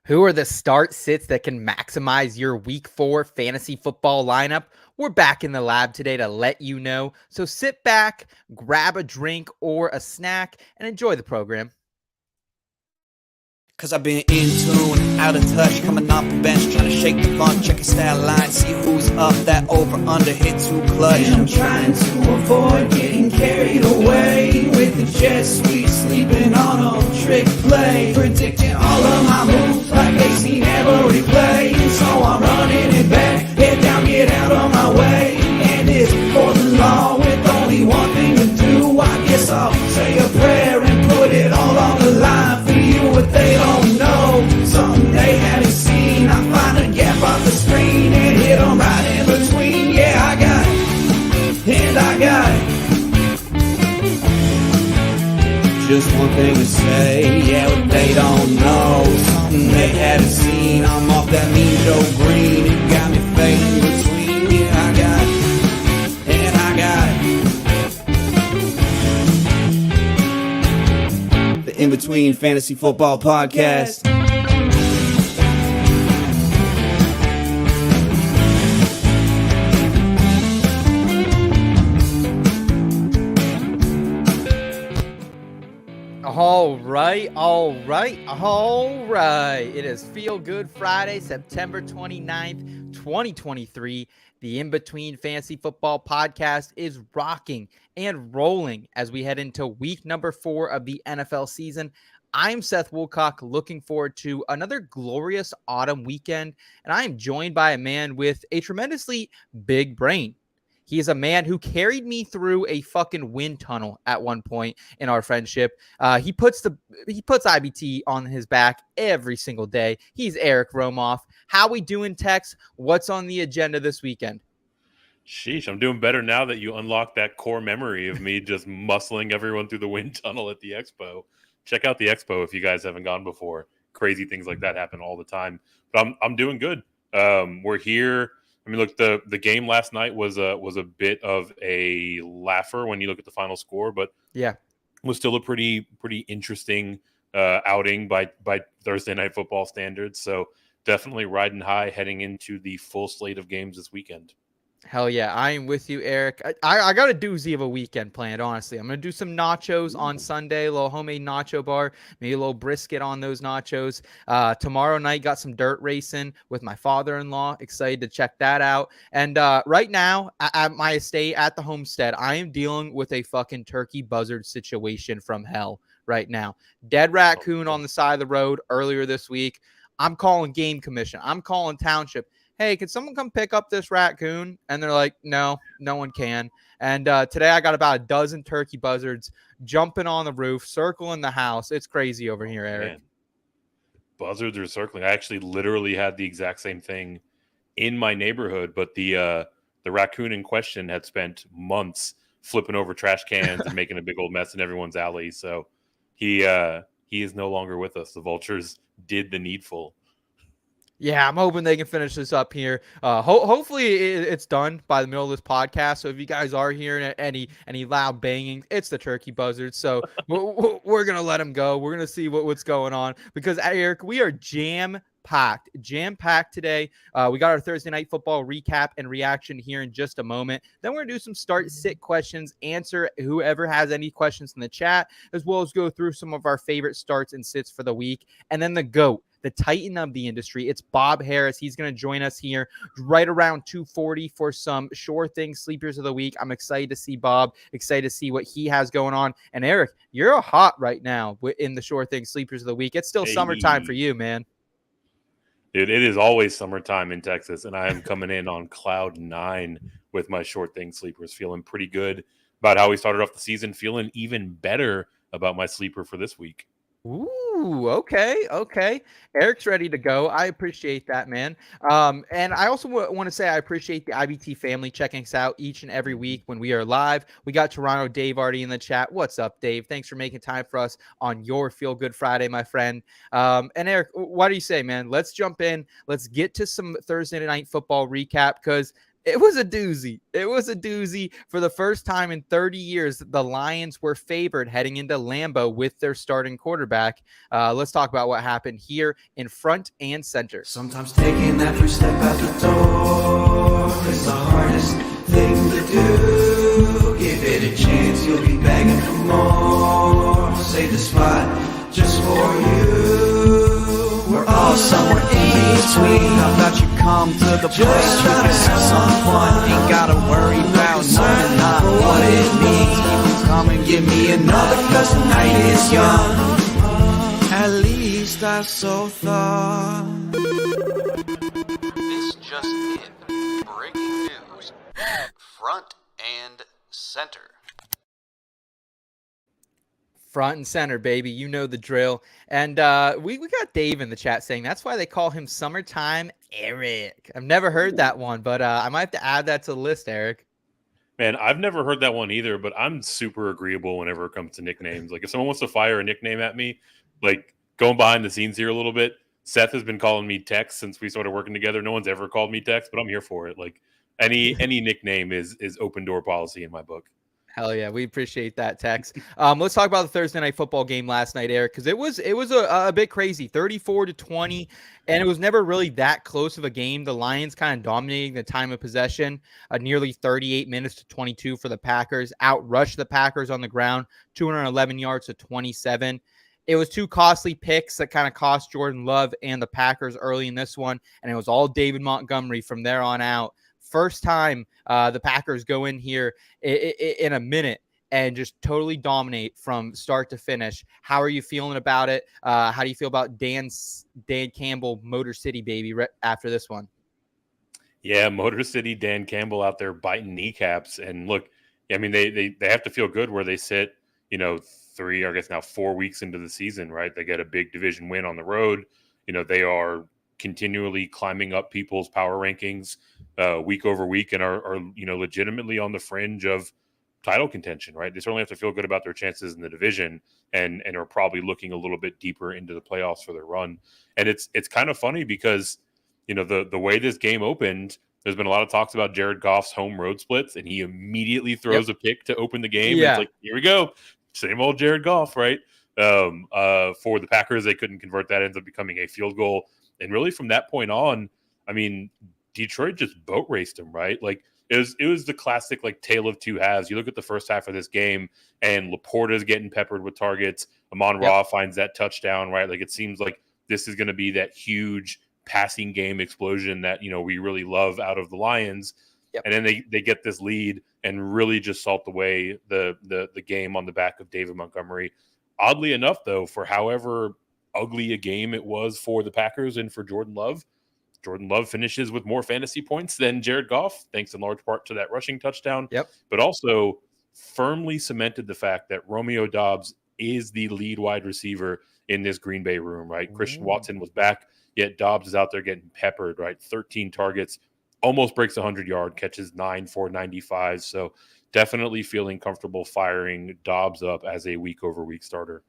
Who are the start sits that can maximize your week 4 fantasy football lineup? We're back in the lab today to let you know. So sit back, grab a drink or a snack, and enjoy the program. Cause I've been in tune, out of touch, coming off the bench, trying to shake the funk, check your stat line, see who's up, that over under hit too clutch. And I'm trying to avoid getting carried away with the jet sweep, sleeping on a trick play, predicting all of my moves like they seen every play. And so I'm running it back, head down, get out of my way. And it's for the law with only one thing to do. I guess I'll say a prayer and put it all on the line for you. What they don't know, something they haven't seen. I find a gap on the screen and hit them right in between. Yeah, I got it, and I got it. Just one thing to say, yeah, what they don't know, something they haven't seen. I'm off that mean Joe Green, it got me fading in between. Yeah, I got it, and I got it. The In Between Fantasy Football Podcast. All right. It is Feel Good Friday, September 29th, 2023. The In Between Fantasy Football Podcast is rocking and rolling as we head into week number 4 of the NFL season. I'm Seth Woolcock, looking forward to another glorious autumn weekend, and I am joined by a man with a tremendously big brain. He is a man who carried me through a fucking wind tunnel at one point in our friendship. He puts IBT on his back every single day. He's Eric Romoff. How we doing, Tex? What's on the agenda this weekend? Sheesh, I'm doing better now that you unlocked that core memory of me just muscling everyone through the wind tunnel at the expo. Check out the expo if you guys haven't gone before. Crazy things like that happen all the time. But I'm doing good. We're here. I mean, look, the game last night was a bit of a laugher when you look at the final score, but yeah, it was still a pretty interesting outing by Thursday Night Football standards. So definitely riding high heading into the full slate of games this weekend. Hell yeah, I am with you, Eric. I got a doozy of a weekend planned, honestly. I'm going to do some nachos on Sunday, a little homemade nacho bar, maybe a little brisket on those nachos. Tomorrow night, got some dirt racing with my father-in-law. Excited to check that out. And right now, at my estate, at the homestead, I am dealing with a fucking turkey buzzard situation from hell right now. Dead raccoon on the side of the road earlier this week. I'm calling game commission. I'm calling township. Hey, can someone come pick up this raccoon? And they're like, no one can. And today I got about a dozen turkey buzzards jumping on the roof, circling the house. It's crazy over here, Eric. Man. Buzzards are circling. I actually literally had the exact same thing in my neighborhood, but the raccoon in question had spent months flipping over trash cans and making a big old mess in everyone's alley. So he is no longer with us. The vultures did the needful. Yeah, I'm hoping they can finish this up here. Hopefully it's done by the middle of this podcast. So if you guys are hearing any loud banging, it's the turkey buzzards. So we're going to let them go. We're going to see what's going on because, Eric, we are jam-packed today. We got our Thursday Night Football recap and reaction here in just a moment. Then we're going to do some start-sit questions, answer whoever has any questions in the chat, as well as go through some of our favorite starts and sits for the week. And then the GOAT, the titan of the industry. It's Bob Harris. He's going to join us here right around 2:40 for some Sure Thing Sleepers of the Week. I'm excited to see Bob, excited to see what he has going on. And Eric, you're hot right now in the Sure Thing Sleepers of the Week. It's still summertime for you, man. It is always summertime in Texas, and I am coming in on cloud 9 with my Short Thing Sleepers, feeling pretty good about how we started off the season, feeling even better about my sleeper for this week. Ooh, okay. Eric's ready to go. I appreciate that, man. And I also want to say I appreciate the IBT family checking us out each and every week when we are live. We got Toronto Dave already in the chat. What's up, Dave? Thanks for making time for us on your Feel Good Friday, my friend. And Eric, what do you say, man? Let's jump in. Let's get to some Thursday Night Football recap because It was a doozy. It was a doozy. For the first time in 30 years, the Lions were favored heading into Lambeau with their starting quarterback. Let's talk about what happened here in front and center. Sometimes taking that first step out the door is the hardest thing to do. Give it a chance, you'll be begging for more. Save the spot just for you. We're all somewhere in between. How about you come to the place where you have some fun? Ain't gotta worry about knowing not what it means. People come and give me another, cause the night is young. At least I so thought. This just in. Breaking news. Front and center. Front and center, baby. You know the drill. And we got Dave in the chat saying that's why they call him Summertime Eric. I've never heard that one, but I might have to add that to the list, Eric. Man, I've never heard that one either, but I'm super agreeable whenever it comes to nicknames. Like if someone wants to fire a nickname at me, like going behind the scenes here a little bit, Seth has been calling me Tex since we started working together. No one's ever called me Tex, but I'm here for it. Like any nickname is open door policy in my book. Hell yeah, we appreciate that, Tex. Let's talk about the Thursday night football game last night, Eric, because it was a bit crazy, 34-20, and it was never really that close of a game. The Lions kind of dominating the time of possession, nearly 38 minutes to 22 for the Packers, outrushed the Packers on the ground, 211 yards to 27. It was two costly picks that kind of cost Jordan Love and the Packers early in this one, and it was all David Montgomery from there on out. First time the Packers go in here in a minute and just totally dominate from start to finish. How are you feeling about it? How do you feel about Dan Campbell, Motor City, baby, after this one? Yeah, Motor City, Dan Campbell out there biting kneecaps. And look, I mean, they have to feel good where they sit, 3, I guess now 4 weeks into the season, right? They get a big division win on the road. They are continually climbing up people's power rankings week over week and are legitimately on the fringe of title contention, right? They certainly have to feel good about their chances in the division and are probably looking a little bit deeper into the playoffs for their run. And it's kind of funny because, the way this game opened, there's been a lot of talks about Jared Goff's home road splits, and he immediately throws a pick to open the game. Yeah. It's like, here we go. Same old Jared Goff, right? For the Packers, they couldn't convert that. Ends up becoming a field goal. And really from that point on, I mean, Detroit just boat raced them, right? Like it was the classic like tale of two halves. You look at the first half of this game and Laporta's getting peppered with targets. Amon-Ra finds that touchdown, right? Like it seems like this is going to be that huge passing game explosion that, we really love out of the Lions. Yep. And then they get this lead and really just salt away the game on the back of David Montgomery. Oddly enough, though, for however ugly a game it was for the Packers and for Jordan Love finishes with more fantasy points than Jared Goff, thanks in large part to that rushing touchdown. Yep. But also firmly cemented the fact that Romeo Doubs is the lead wide receiver in this Green Bay room, right? Christian Watson was back, yet Doubs is out there getting peppered, right? 13 targets, almost breaks 100-yard, catches 9 for 95. So definitely feeling comfortable firing Doubs up as a week-over-week starter.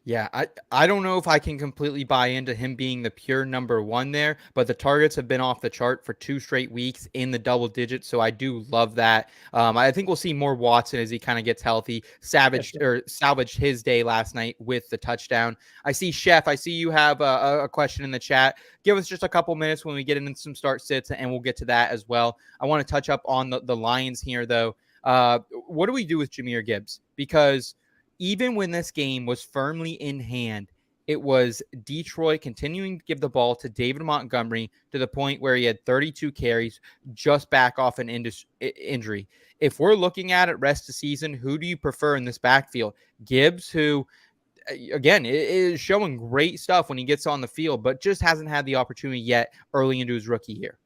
Yeah, I don't know if I can completely buy into him being the pure number one there, but the targets have been off the chart for 2 straight weeks in the double digits, so I do love that. I think we'll see more Watson as he kind of gets healthy. Salvaged his day last night with the touchdown. I see Chef. I see you have a question in the chat. Give us just a couple minutes when we get into some start sits, and we'll get to that as well. I want to touch up on the Lions here, though. What do we do with Jahmyr Gibbs? Because even when this game was firmly in hand, it was Detroit continuing to give the ball to David Montgomery to the point where he had 32 carries just back off an injury. If we're looking at it rest of season, who do you prefer in this backfield? Gibbs, who, again, is showing great stuff when he gets on the field, but just hasn't had the opportunity yet early into his rookie year.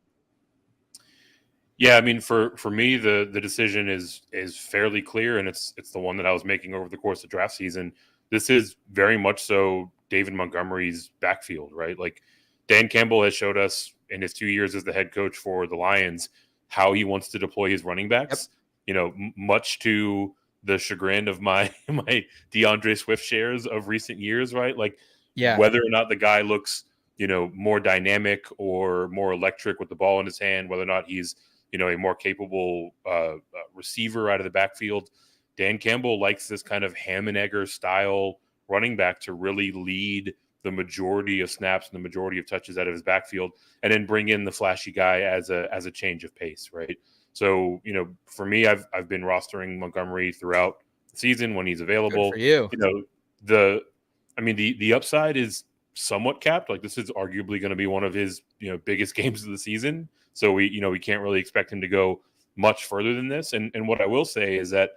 Yeah, I mean, for me, the decision is fairly clear, and it's the one that I was making over the course of draft season. This is very much so David Montgomery's backfield, right? Like Dan Campbell has showed us in his 2 years as the head coach for the Lions how he wants to deploy his running backs. Yep. Much to the chagrin of my DeAndre Swift shares of recent years, right? Like, whether or not the guy looks, more dynamic or more electric with the ball in his hand, whether or not he's a more capable receiver out of the backfield. Dan Campbell likes this kind of ham and egger style running back to really lead the majority of snaps and the majority of touches out of his backfield, and then bring in the flashy guy as a change of pace, right? So, for me, I've been rostering Montgomery throughout the season when he's available. Good for you. The upside is somewhat capped. Like, this is arguably going to be one of his, biggest games of the season. So we can't really expect him to go much further than this. And what I will say is that,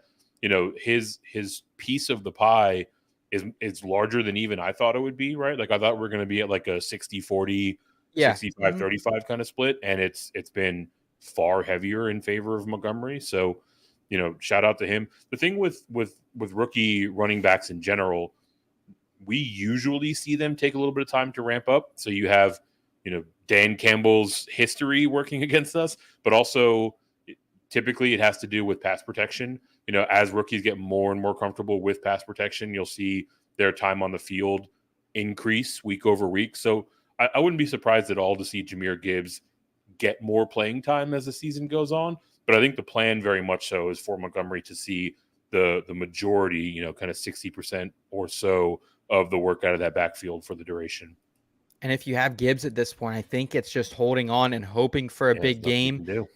his piece of the pie is larger than even I thought it would be, right? Like, I thought we're going to be at like a 60-40, 65-35 kind of split. And it's been far heavier in favor of Montgomery. So, shout out to him. The thing with rookie running backs in general, we usually see them take a little bit of time to ramp up. So you have, Dan Campbell's history working against us, but also typically it has to do with pass protection. As rookies get more and more comfortable with pass protection, you'll see their time on the field increase week over week. So I wouldn't be surprised at all to see Jahmyr Gibbs get more playing time as the season goes on. But I think the plan very much so is for Montgomery to see the majority, kind of 60% or so of the work out of that backfield for the duration. And if you have Gibbs at this point, I think it's just holding on and hoping for a big game.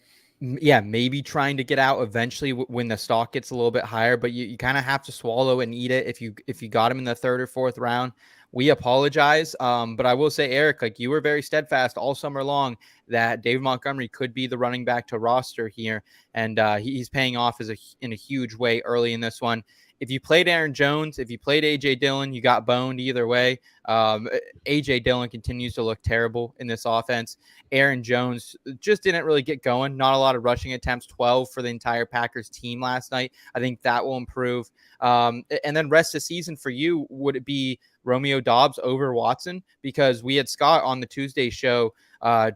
Yeah, maybe trying to get out eventually when the stock gets a little bit higher, but you kind of have to swallow and eat it if you got him in the 3rd or 4th round. We apologize, but I will say, Eric, like, you were very steadfast all summer long that David Montgomery could be the running back to roster here, and he's paying off in a huge way early in this one. If you played Aaron Jones, if you played A.J. Dillon, you got boned either way. A.J. Dillon continues to look terrible in this offense. Aaron Jones just didn't really get going. Not a lot of rushing attempts, 12 for the entire Packers team last night. I think that will improve. And then rest of the season for you, would it be Romeo Doubs over Watson? Because we had Scott on the Tuesday show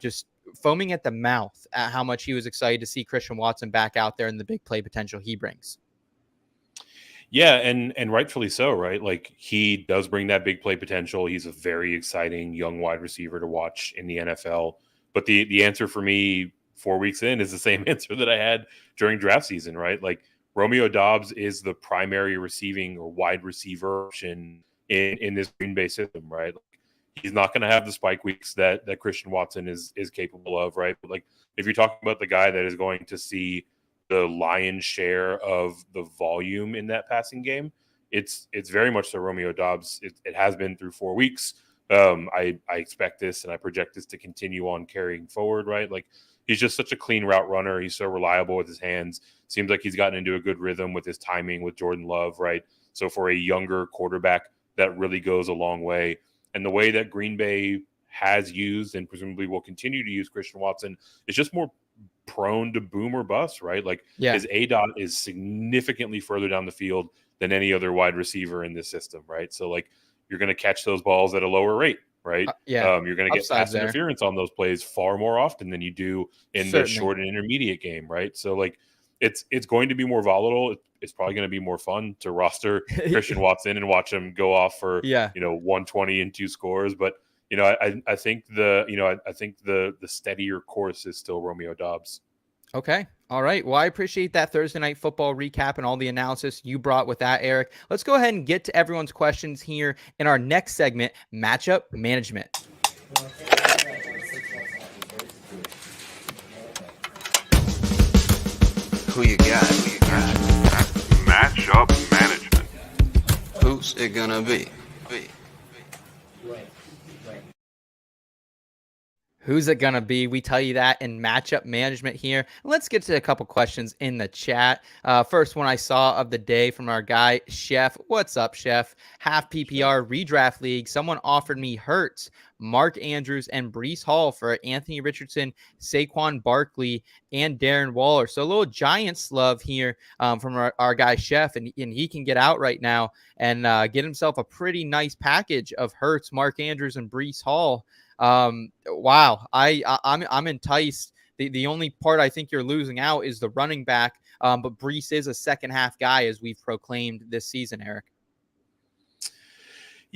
just foaming at the mouth at how much he was excited to see Christian Watson back out there and the big play potential he brings. Yeah, and rightfully so, right? Like, he does bring that big play potential. He's a very exciting young wide receiver to watch in the NFL. But the answer for me 4 weeks in is the same answer that I had during draft season, right? Like, Romeo Doubs is the primary receiving or wide receiver option in this Green Bay system, right? Like, he's not going to have the spike weeks that Christian Watson is capable of, right? But, like, if you're talking about the guy that is going to see the lion's share of the volume in that passing game, it's very much so Romeo Doubs. It has been through 4 weeks. I expect this and I project this to continue on carrying forward, right? Like, he's just such a clean route runner. He's so reliable with his hands. Seems like he's gotten into a good rhythm with his timing with Jordan Love, right? So for a younger quarterback, that really goes a long way. And the way that Green Bay has used and presumably will continue to use Christian Watson is just more prone to boom or bust, right? Like, his ADOT is significantly further down the field than any other wide receiver in this system, right? So, like, you're going to catch those balls at a lower rate, right? You're going to get pass interference on those plays far more often than you do in the short and intermediate game, right? So, like, it's going to be more volatile. It's probably going to be more fun to roster Christian Watson and watch him go off for 120 and 2 scores, but I think the steadier course is still Romeo Doubs. Okay. All right. Well, I appreciate that Thursday Night Football recap and all the analysis you brought with that, Eric. Let's go ahead and get to everyone's questions here in our next segment, Matchup Management. Who you got? Matchup management. Who's it gonna be? Who's it going to be? We tell you that in matchup management here. Let's get to a couple questions in the chat. First one I saw of the day from our guy, Chef. What's up, Chef? Half PPR redraft league. Someone offered me Hurts, Mark Andrews, and Breece Hall for Anthony Richardson, Saquon Barkley, and Darren Waller. So a little Giants love here from our guy, Chef, and he can get out right now and get himself a pretty nice package of Hurts, Mark Andrews, and Breece Hall. Wow. I'm enticed. The only part I think you're losing out is the running back. But Breece is a second half guy, as we've proclaimed this season, Eric.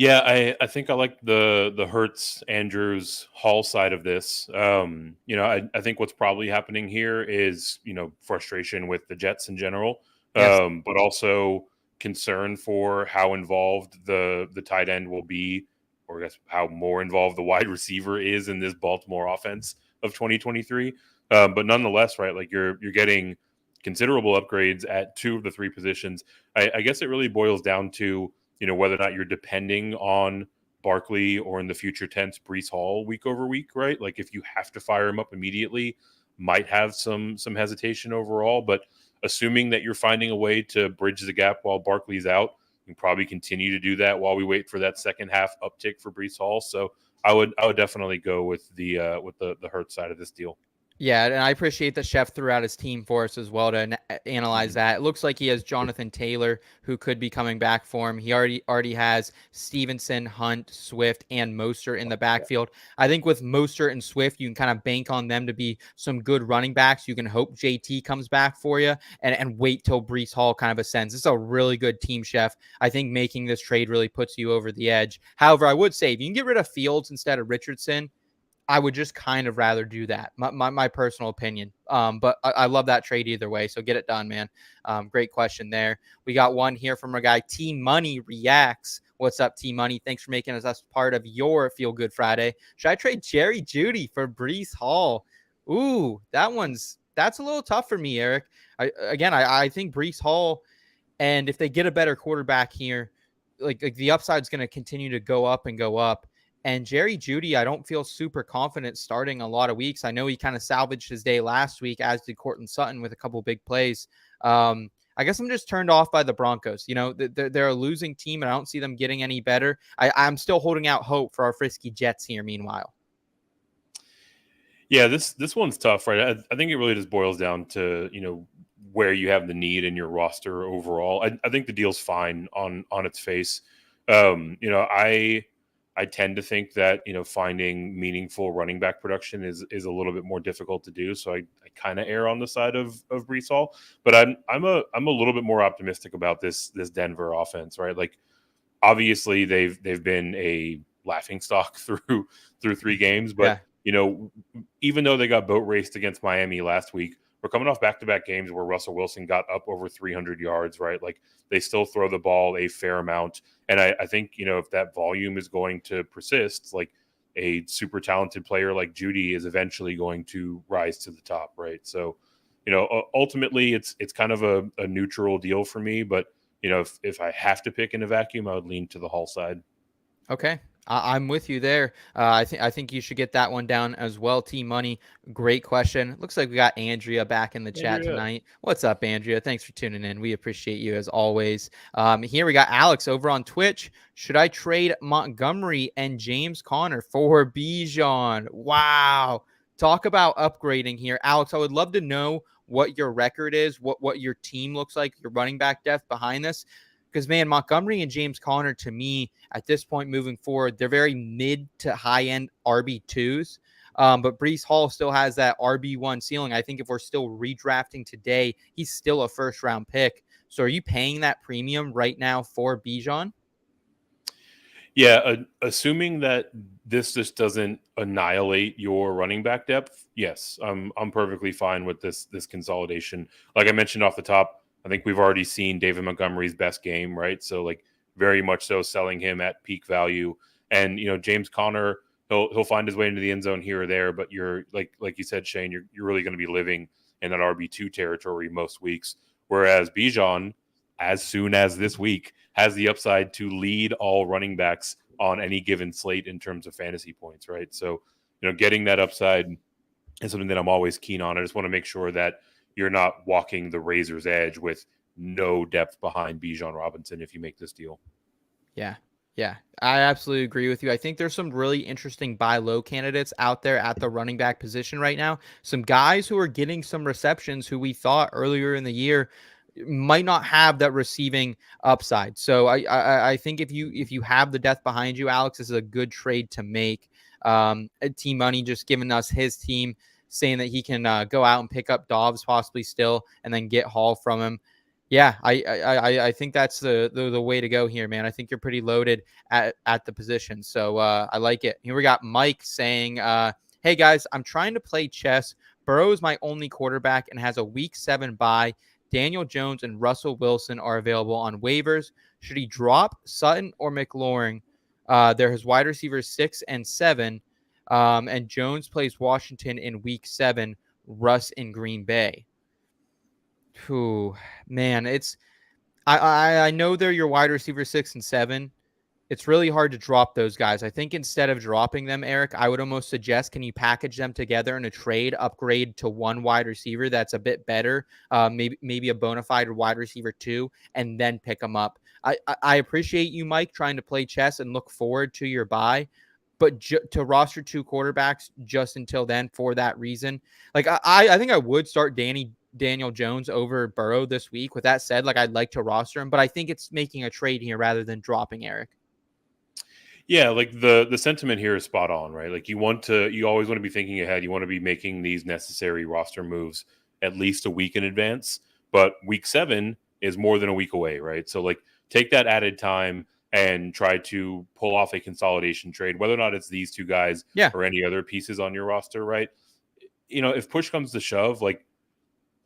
Yeah, I think I like the Hurts, Andrews, Hall side of this. I think what's probably happening here is frustration with the Jets in general, Yes. but also concern for how involved the tight end will be, or I guess how more involved the wide receiver is in this Baltimore offense of 2023. But nonetheless, right, like you're getting considerable upgrades at two of the three positions. I guess it really boils down to whether or not you're depending on Barkley or in the future tense Breece Hall week over week, right? Like if you have to fire him up immediately, might have some hesitation overall. But assuming that you're finding a way to bridge the gap while Barkley's out, you can probably continue to do that while we wait for that second half uptick for Breece Hall. So I would definitely go with the Hurts side of this deal. Yeah, and I appreciate that Chef threw out his team for us as well to analyze that. It looks like he has Jonathan Taylor, who could be coming back for him. He already has Stevenson, Hunt, Swift, and Mostert in the backfield. I think with Mostert and Swift, you can kind of bank on them to be some good running backs. You can hope JT comes back for you and wait till Breece Hall kind of ascends. It's a really good team, Chef. I think making this trade really puts you over the edge. However, I would say if you can get rid of Fields instead of Richardson, I would just kind of rather do that. My personal opinion. But I love that trade either way. So get it done, man. Great question there. We got one here from our guy T Money Reacts. What's up, T Money? Thanks for making us part of your Feel Good Friday. Should I trade Jerry Jeudy for Breece Hall? Ooh, that's a little tough for me, Eric. I think Breece Hall, and if they get a better quarterback here, like the upside is going to continue to go up and go up. And Jerry Jeudy, I don't feel super confident starting a lot of weeks. I know he kind of salvaged his day last week, as did Courtland Sutton with a couple big plays. I guess I'm just turned off by the Broncos. They're a losing team, and I don't see them getting any better. I'm still holding out hope for our frisky Jets here, meanwhile. Yeah, this one's tough, right? I think it really just boils down to, where you have the need in your roster overall. I think the deal's fine on its face. I tend to think that finding meaningful running back production is a little bit more difficult to do. So I kind of err on the side of Breece Hall, but I'm a little bit more optimistic about this Denver offense, right? Like obviously they've been a laughingstock through 3 games, but even though they got boat raced against Miami last week, we're coming off back-to-back games where Russell Wilson got up over 300 yards, right? Like they still throw the ball a fair amount. And I think, if that volume is going to persist, like a super talented player like Jeudy is eventually going to rise to the top, right? So, ultimately it's kind of a neutral deal for me. But, if I have to pick in a vacuum, I would lean to the Hall side. Okay. I'm with you there. I think you should get that one down as well. T Money, great question. Looks like we got Andrea back in the chat tonight. What's up, Andrea? Thanks for tuning in. We appreciate you as always. Here we got Alex over on Twitch. Should I trade Montgomery and James Conner for Bijan? Wow. Talk about upgrading here. Alex, I would love to know what your record is, what your team looks like, your running back depth behind this. Because, man, Montgomery and James Conner, to me, at this point moving forward, they're very mid to high-end RB2s. But Breece Hall still has that RB1 ceiling. I think if we're still redrafting today, he's still a first-round pick. So are you paying that premium right now for Bijan? Yeah, assuming that this just doesn't annihilate your running back depth, yes, I'm perfectly fine with this consolidation. Like I mentioned off the top, I think we've already seen David Montgomery's best game, right? So like very much so selling him at peak value. And James Conner, he'll find his way into the end zone here or there, but you're like you said, Shane, you're really going to be living in that RB2 territory most weeks. Whereas Bijan, as soon as this week, has the upside to lead all running backs on any given slate in terms of fantasy points, right? So, getting that upside is something that I'm always keen on. I just want to make sure that you're not walking the razor's edge with no depth behind Bijan Robinson if you make this deal. Yeah, I absolutely agree with you. I think there's some really interesting buy low candidates out there at the running back position right now. Some guys who are getting some receptions who we thought earlier in the year might not have that receiving upside. So I think if you have the depth behind you, Alex, this is a good trade to make. Team Money just giving us his team, saying that he can go out and pick up Dobbs possibly still and then get Hall from him. Yeah, I think that's the way to go here, man. I think you're pretty loaded at the position, so I like it. Here we got Mike saying, "Hey guys, I'm trying to play chess. Burrow is my only quarterback and has a Week 7 bye. Daniel Jones and Russell Wilson are available on waivers. Should he drop Sutton or McLaurin? They're his wide receivers 6 and 7, and Jones plays Washington in Week 7. Russ in Green Bay." Whew, man, I know they're your wide receiver 6 and 7. It's really hard to drop those guys. I think instead of dropping them, Eric, I would almost suggest, can you package them together in a trade, upgrade to one wide receiver that's a bit better, maybe a bona fide wide receiver 2, and then pick them up. I appreciate you, Mike, trying to play chess and look forward to your bye, but to roster 2 quarterbacks just until then for that reason, like I think I would start Daniel Jones over Burrow this week. With that said, like I'd like to roster him, but I think it's making a trade here rather than dropping Eric. Yeah, like the sentiment here is spot on, right? Like you always want to be thinking ahead. You want to be making these necessary roster moves at least a week in advance. But Week 7 is more than a week away, right? So like take that added time and try to pull off a consolidation trade, whether or not it's these 2 guys or any other pieces on your roster, right? If push comes to shove, like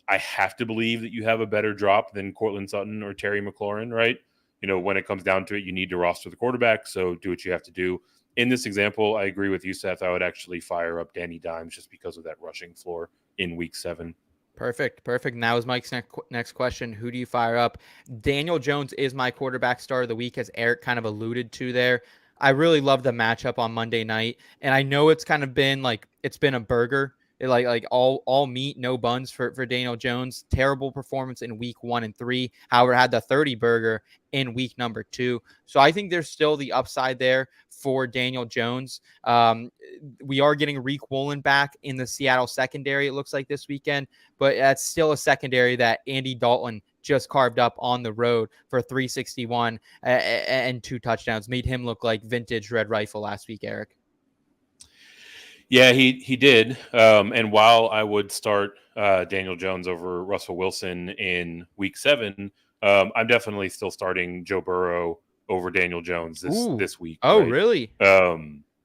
I have to believe that you have a better drop than Cortland Sutton or Terry McLaurin, right? When it comes down to it, you need to roster the quarterback, so do what you have to do. In this example, I agree with you, Seth. I would actually fire up Danny Dimes just because of that rushing floor in Week 7. Perfect. Now is Mike's next question. Who do you fire up? Daniel Jones is my quarterback star of the week, as Eric kind of alluded to there. I really love the matchup on Monday night, and I know it's kind of been like it's been a burger. Like all meat, no buns for Daniel Jones. Terrible performance in Week 1 and 3. However, had the 30 burger in week number 2. So I think there's still the upside there for Daniel Jones. We are getting Reek Woolen back in the Seattle secondary, it looks like, this weekend, but that's still a secondary that Andy Dalton just carved up on the road for 361 and 2 touchdowns. Made him look like vintage Red Rifle last week, Eric. Yeah, he did. And while I would start Daniel Jones over Russell Wilson in Week 7, I'm definitely still starting Joe Burrow over Daniel Jones this week. Oh, right? Really?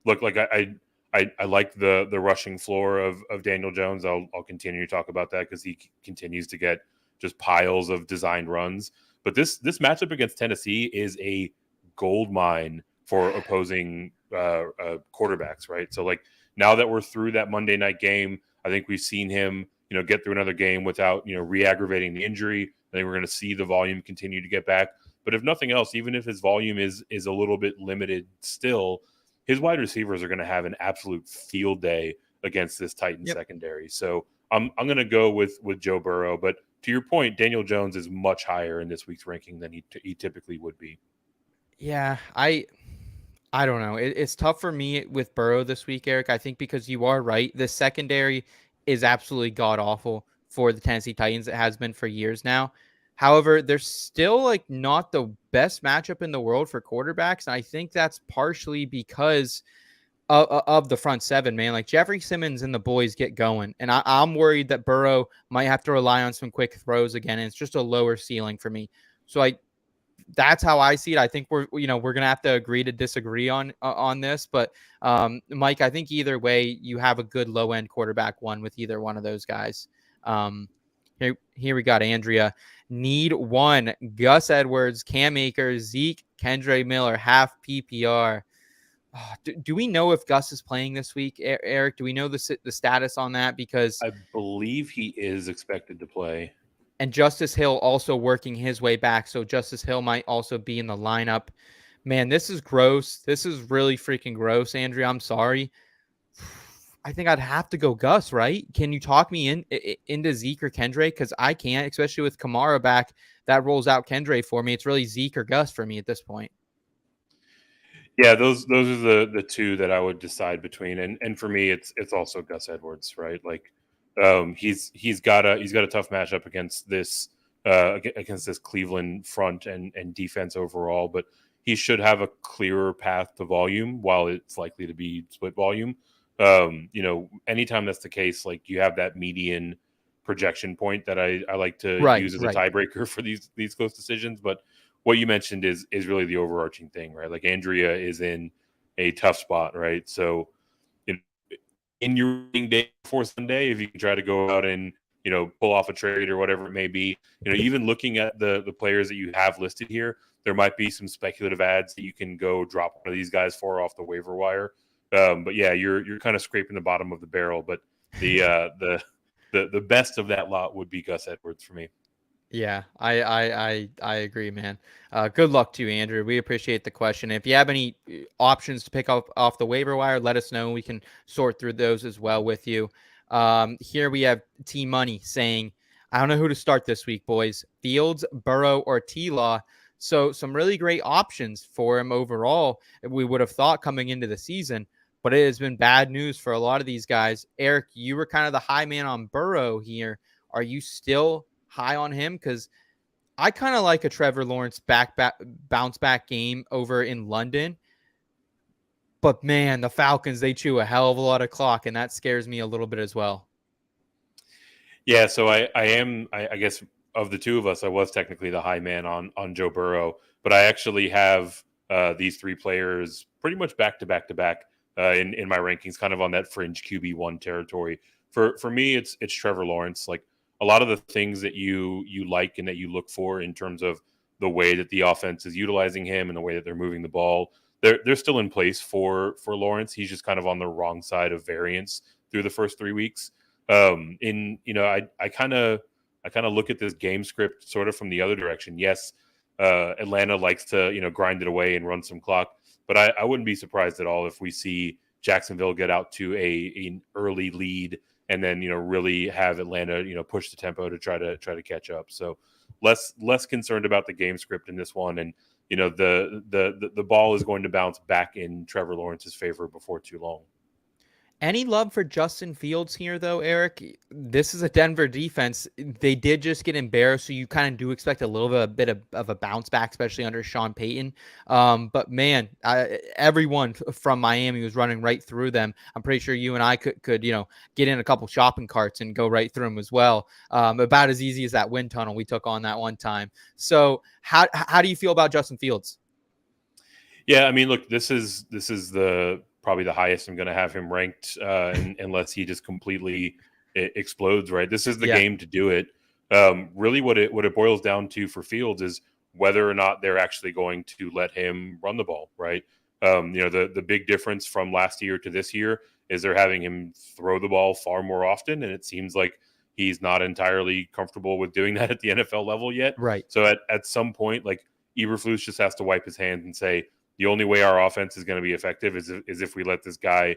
Look, like I like the rushing floor of Daniel Jones. I'll continue to talk about that because he continues to get just piles of designed runs. But this matchup against Tennessee is a gold mine for opposing quarterbacks, right? So like, now that we're through that Monday night game, I think we've seen him, get through another game without, re-aggravating the injury. I think we're going to see the volume continue to get back. But if nothing else, even if his volume is a little bit limited still, his wide receivers are going to have an absolute field day against this Titan secondary. So I'm going to go with Joe Burrow. But to your point, Daniel Jones is much higher in this week's ranking than he typically would be. Yeah, I don't know. It's tough for me with Burrow this week, Eric. I think because you are right. The secondary is absolutely god-awful for the Tennessee Titans. It has been for years now. However, they're still like not the best matchup in the world for quarterbacks. And I think that's partially because of the front 7, man. Like Jeffrey Simmons and the boys get going. And I'm worried that Burrow might have to rely on some quick throws again. And it's just a lower ceiling for me. So that's how I see it. I think we're going to have to agree to disagree on this, but Mike, I think either way you have a good low end quarterback one with either one of those guys. Here we got Andrea. Need one: Gus Edwards, Cam Akers, Zeke, Kendre Miller, half PPR. Oh, do we know if Gus is playing this week, Eric? Do we know the status on that? Because I believe he is expected to play. And Justice Hill also working his way back. So Justice Hill might also be in the lineup. Man, this is gross. This is really freaking gross, Andrea. I'm sorry. I think I'd have to go Gus, right? Can you talk me into Zeke or Kendre? Because I can't, especially with Kamara back. That rolls out Kendre for me. It's really Zeke or Gus for me at this point. Yeah, those are the 2 that I would decide between. And for me, it's also Gus Edwards, right? Like, he's got a tough matchup against this Cleveland front and defense overall, but he should have a clearer path to volume while it's likely to be split volume. Anytime that's the case, like you have that median projection point that I like to Right, use as a right. tiebreaker for these close decisions. But what you mentioned is really the overarching thing, right? Like Andrea is in a tough spot, right? So in your winning day before Sunday, if you can try to go out and pull off a trade or whatever it may be, even looking at the players that you have listed here, there might be some speculative ads that you can go drop one of these guys for off the waiver wire. But yeah, you're kind of scraping the bottom of the barrel. But the best of that lot would be Gus Edwards for me. Yeah, I agree, man. Good luck to you, Andrew. We appreciate the question. If you have any options to pick up off the waiver wire, let us know. We can sort through those as well with you. Here we have T Money saying, I don't know who to start this week, boys. Fields, Burrow, or T-Law. So some really great options for him overall, we would have thought coming into the season, but it has been bad news for a lot of these guys. Eric, you were kind of the high man on Burrow here. Are you still high on him? Because I kind of like a Trevor Lawrence bounce back game over in London. But man, the Falcons, they chew a hell of a lot of clock, and that scares me a little bit as well. Yeah, so I guess of the two of us, I was technically the high man on Joe Burrow, but I actually have these three players pretty much back to back in my rankings, kind of on that fringe QB1 territory. For me, it's Trevor Lawrence. Like a lot of the things that you like and that you look for in terms of the way that the offense is utilizing him and the way that they're moving the ball, they're still in place for Lawrence. He's just kind of on the wrong side of variance through the first 3 weeks. I kind of look at this game script sort of from the other direction. Yes, Atlanta likes to grind it away and run some clock, but I wouldn't be surprised at all if we see Jacksonville get out to an early lead and then really have Atlanta push the tempo to try to catch up. So less concerned about the game script in this one, and the ball is going to bounce back in Trevor Lawrence's favor before too long. Any love for Justin Fields here, though, Eric? This is a Denver defense. They did just get embarrassed, so you kind of do expect a little bit of a bounce back, especially under Sean Payton. But man, everyone from Miami was running right through them. I'm pretty sure you and I could get in a couple shopping carts and go right through them as well. About as easy as that wind tunnel we took on that one time. So how do you feel about Justin Fields? Yeah, I mean, look, this is probably the highest I'm going to have him ranked, unless he just completely explodes. Right, this is the game to do it. Really, what it boils down to for Fields is whether or not they're actually going to let him run the ball. Right, the big difference from last year to this year is they're having him throw the ball far more often, and it seems like he's not entirely comfortable with doing that at the NFL level yet. Right. So at some point, like Eberflus just has to wipe his hands and say, the only way our offense is going to be effective is if we let this guy,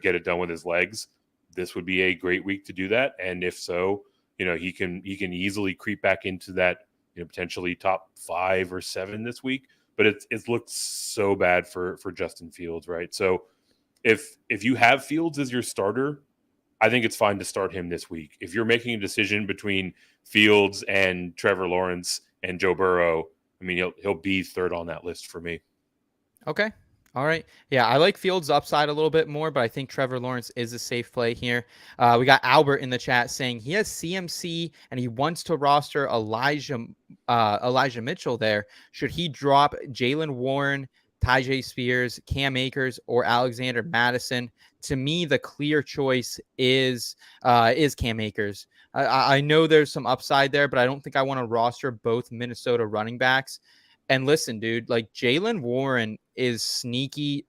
get it done with his legs. This would be a great week to do that. And if so, he can easily creep back into that, potentially top 5 or 7 this week. But it's looked so bad for Justin Fields, right? So if you have Fields as your starter, I think it's fine to start him this week. If you're making a decision between Fields and Trevor Lawrence and Joe Burrow, I mean, he'll be third on that list for me. Okay. All right. Yeah, I like Fields' upside a little bit more, but I think Trevor Lawrence is a safe play here. We got Albert in the chat saying he has CMC and he wants to roster Elijah Mitchell there. Should he drop Jaylen Warren, Tyjae Spears, Cam Akers, or Alexander Madison? To me, the clear choice is Cam Akers. I know there's some upside there, but I don't think I want to roster both Minnesota running backs. And listen, dude, like Jaylen Warren is sneaky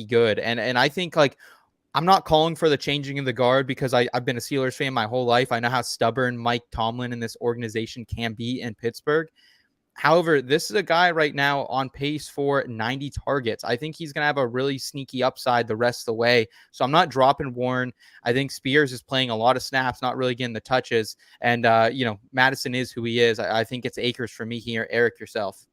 good. And I think I'm not calling for the changing of the guard because I've been a Steelers fan my whole life. I know how stubborn Mike Tomlin and this organization can be in Pittsburgh. However, this is a guy right now on pace for 90 targets. I think he's going to have a really sneaky upside the rest of the way. So I'm not dropping Warren. I think Spears is playing a lot of snaps, not really getting the touches. And, Madison is who he is. I think it's Akers for me here. Eric, yourself.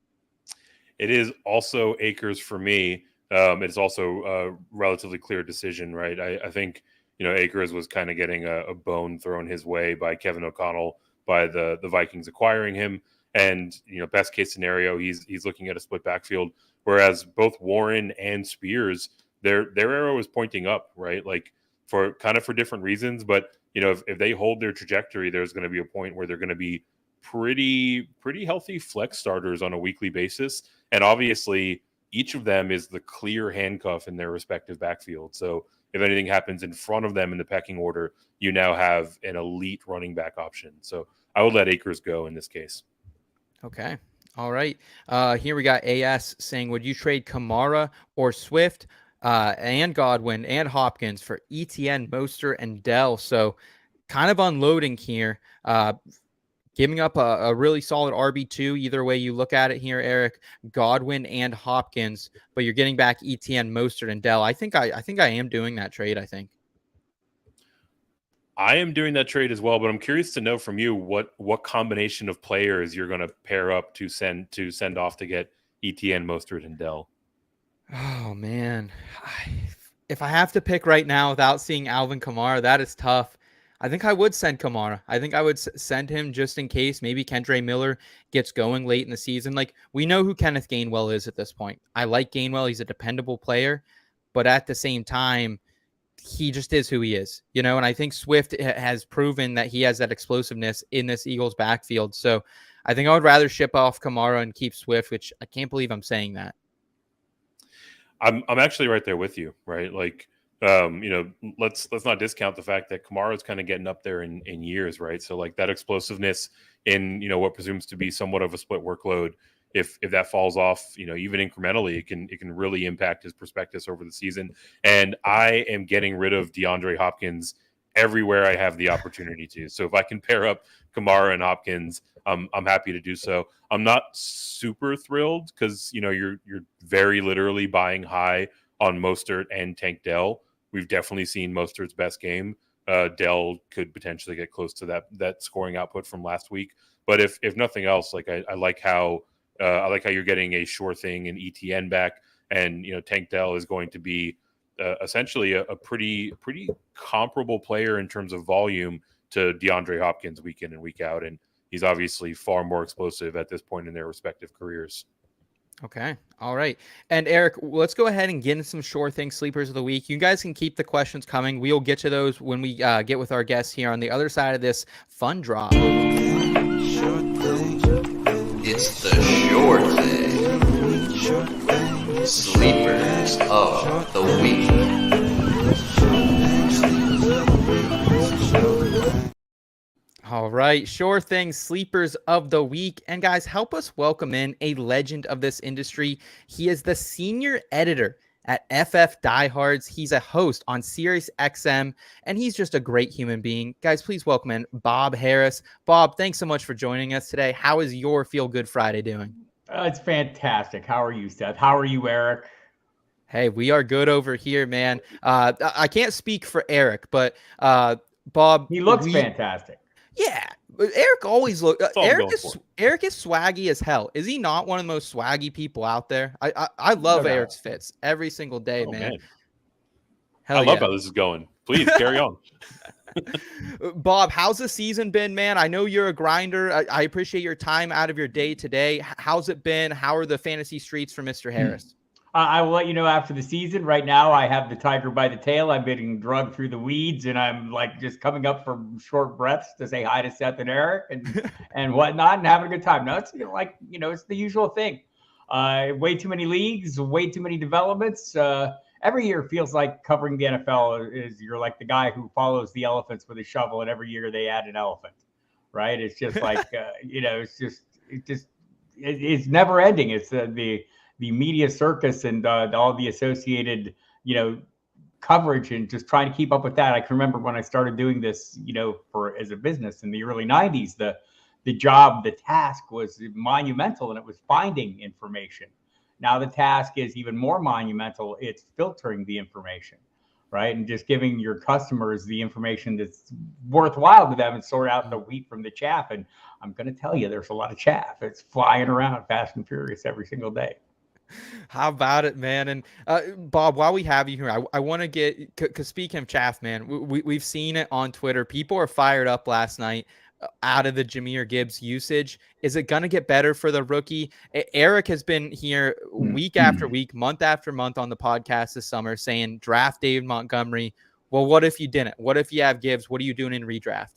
It is also Akers for me. It's also a relatively clear decision, right? I think, Akers was kind of getting a bone thrown his way by Kevin O'Connell, by the Vikings acquiring him. And, best case scenario, he's looking at a split backfield, whereas both Warren and Spears, their arrow is pointing up, right? Like for different reasons. But if they hold their trajectory, there's going to be a point where they're going to be pretty healthy flex starters on a weekly basis. And obviously, each of them is the clear handcuff in their respective backfield. So if anything happens in front of them in the pecking order, you now have an elite running back option. So I would let Akers go in this case. Okay. All right. Here we got AS saying, would you trade Kamara or Swift and Godwin and Hopkins for ETN, Mostert, and Dell? So kind of unloading here, giving up a really solid RB2. Either way you look at it here, Eric, Godwin and Hopkins, but you're getting back ETN, Mostert, and Dell. I think I am doing that trade. I am doing that trade as well, but I'm curious to know from you what combination of players you're going to pair up to send off to get ETN, Mostert, and Dell. Oh man, if I have to pick right now without seeing Alvin Kamara, that is tough. I think I would send Kamara. I think I would send him just in case maybe Kendre Miller gets going late in the season. Like, we know who Kenneth Gainwell is at this point. I like Gainwell. He's a dependable player, but at the same time, he just is who he is, and I think Swift has proven that he has that explosiveness in this Eagles backfield. So I think I would rather ship off Kamara and keep Swift, which I can't believe I'm saying that. I'm actually right there with you, right? Like, let's not discount the fact that Kamara's kind of getting up there in years, right? So like that explosiveness in, what presumes to be somewhat of a split workload, if that falls off, even incrementally, it can really impact his prospectus over the season. And I am getting rid of DeAndre Hopkins everywhere I have the opportunity to. So if I can pair up Kamara and Hopkins, I'm happy to do so. I'm not super thrilled because you're very literally buying high on Mostert and Tank Dell. We've definitely seen Mostert's best game. Dell could potentially get close to that scoring output from last week. But if nothing else, like I like how you're getting a sure thing in ETN back, and Tank Dell is going to be essentially a pretty comparable player in terms of volume to DeAndre Hopkins week in and week out, and he's obviously far more explosive at this point in their respective careers. Okay. All right. And Eric, let's go ahead and get into some sure thing sleepers of the week. You guys can keep the questions coming. We'll get to those when we get with our guests here on the other side of this fun drop. It's the sure thing. Sleepers of the week. All right, sure thing, sleepers of the week. And guys, help us welcome in a legend of this industry. He is the senior editor at FF Diehards. He's a host on Sirius XM, and he's just a great human being. Guys, please welcome in Bob Harris. Bob, thanks so much for joining us today. How is your Feel Good Friday doing? It's fantastic. How are you, Seth? How are you, Eric? Hey, we are good over here, man. I can't speak for Eric, but Bob, he looks fantastic. Yeah, Eric always looks. Eric is swaggy as hell. Is he not one of the most swaggy people out there? I love Eric's fits every single day, man. I love how this is going. Please carry on. Bob, how's the season been, man? I know you're a grinder. I appreciate your time out of your day today. How's it been? How are the fantasy streets for Mr. Harris? I will let you know after the season. Right now, I have the tiger by the tail. I'm getting drugged through the weeds, and I'm like just coming up from short breaths to say hi to Seth and Eric and whatnot, and having a good time. No, it's it's the usual thing. Way too many leagues, way too many developments. Every year feels like covering the NFL is you're like the guy who follows the elephants with a shovel, and every year they add an elephant, right? It's just like it's never ending. It's the media circus and all the associated, coverage and just trying to keep up with that. I can remember when I started doing this, as a business in the early 90s, the task was monumental, and it was finding information. Now the task is even more monumental. It's filtering the information, right? And just giving your customers the information that's worthwhile to them and sort out the wheat from the chaff. And I'm going to tell you, there's a lot of chaff. It's flying around fast and furious every single day. How about it, man? And Bob, while we have you here, I want to get, because speaking of chaff, man, we've seen it on Twitter. People are fired up last night out of the Jahmyr Gibbs usage. Is it going to get better for the rookie? Eric has been here week after week, month after month on the podcast this summer saying draft David Montgomery. Well, what if you didn't? What if you have Gibbs? What are you doing in redraft?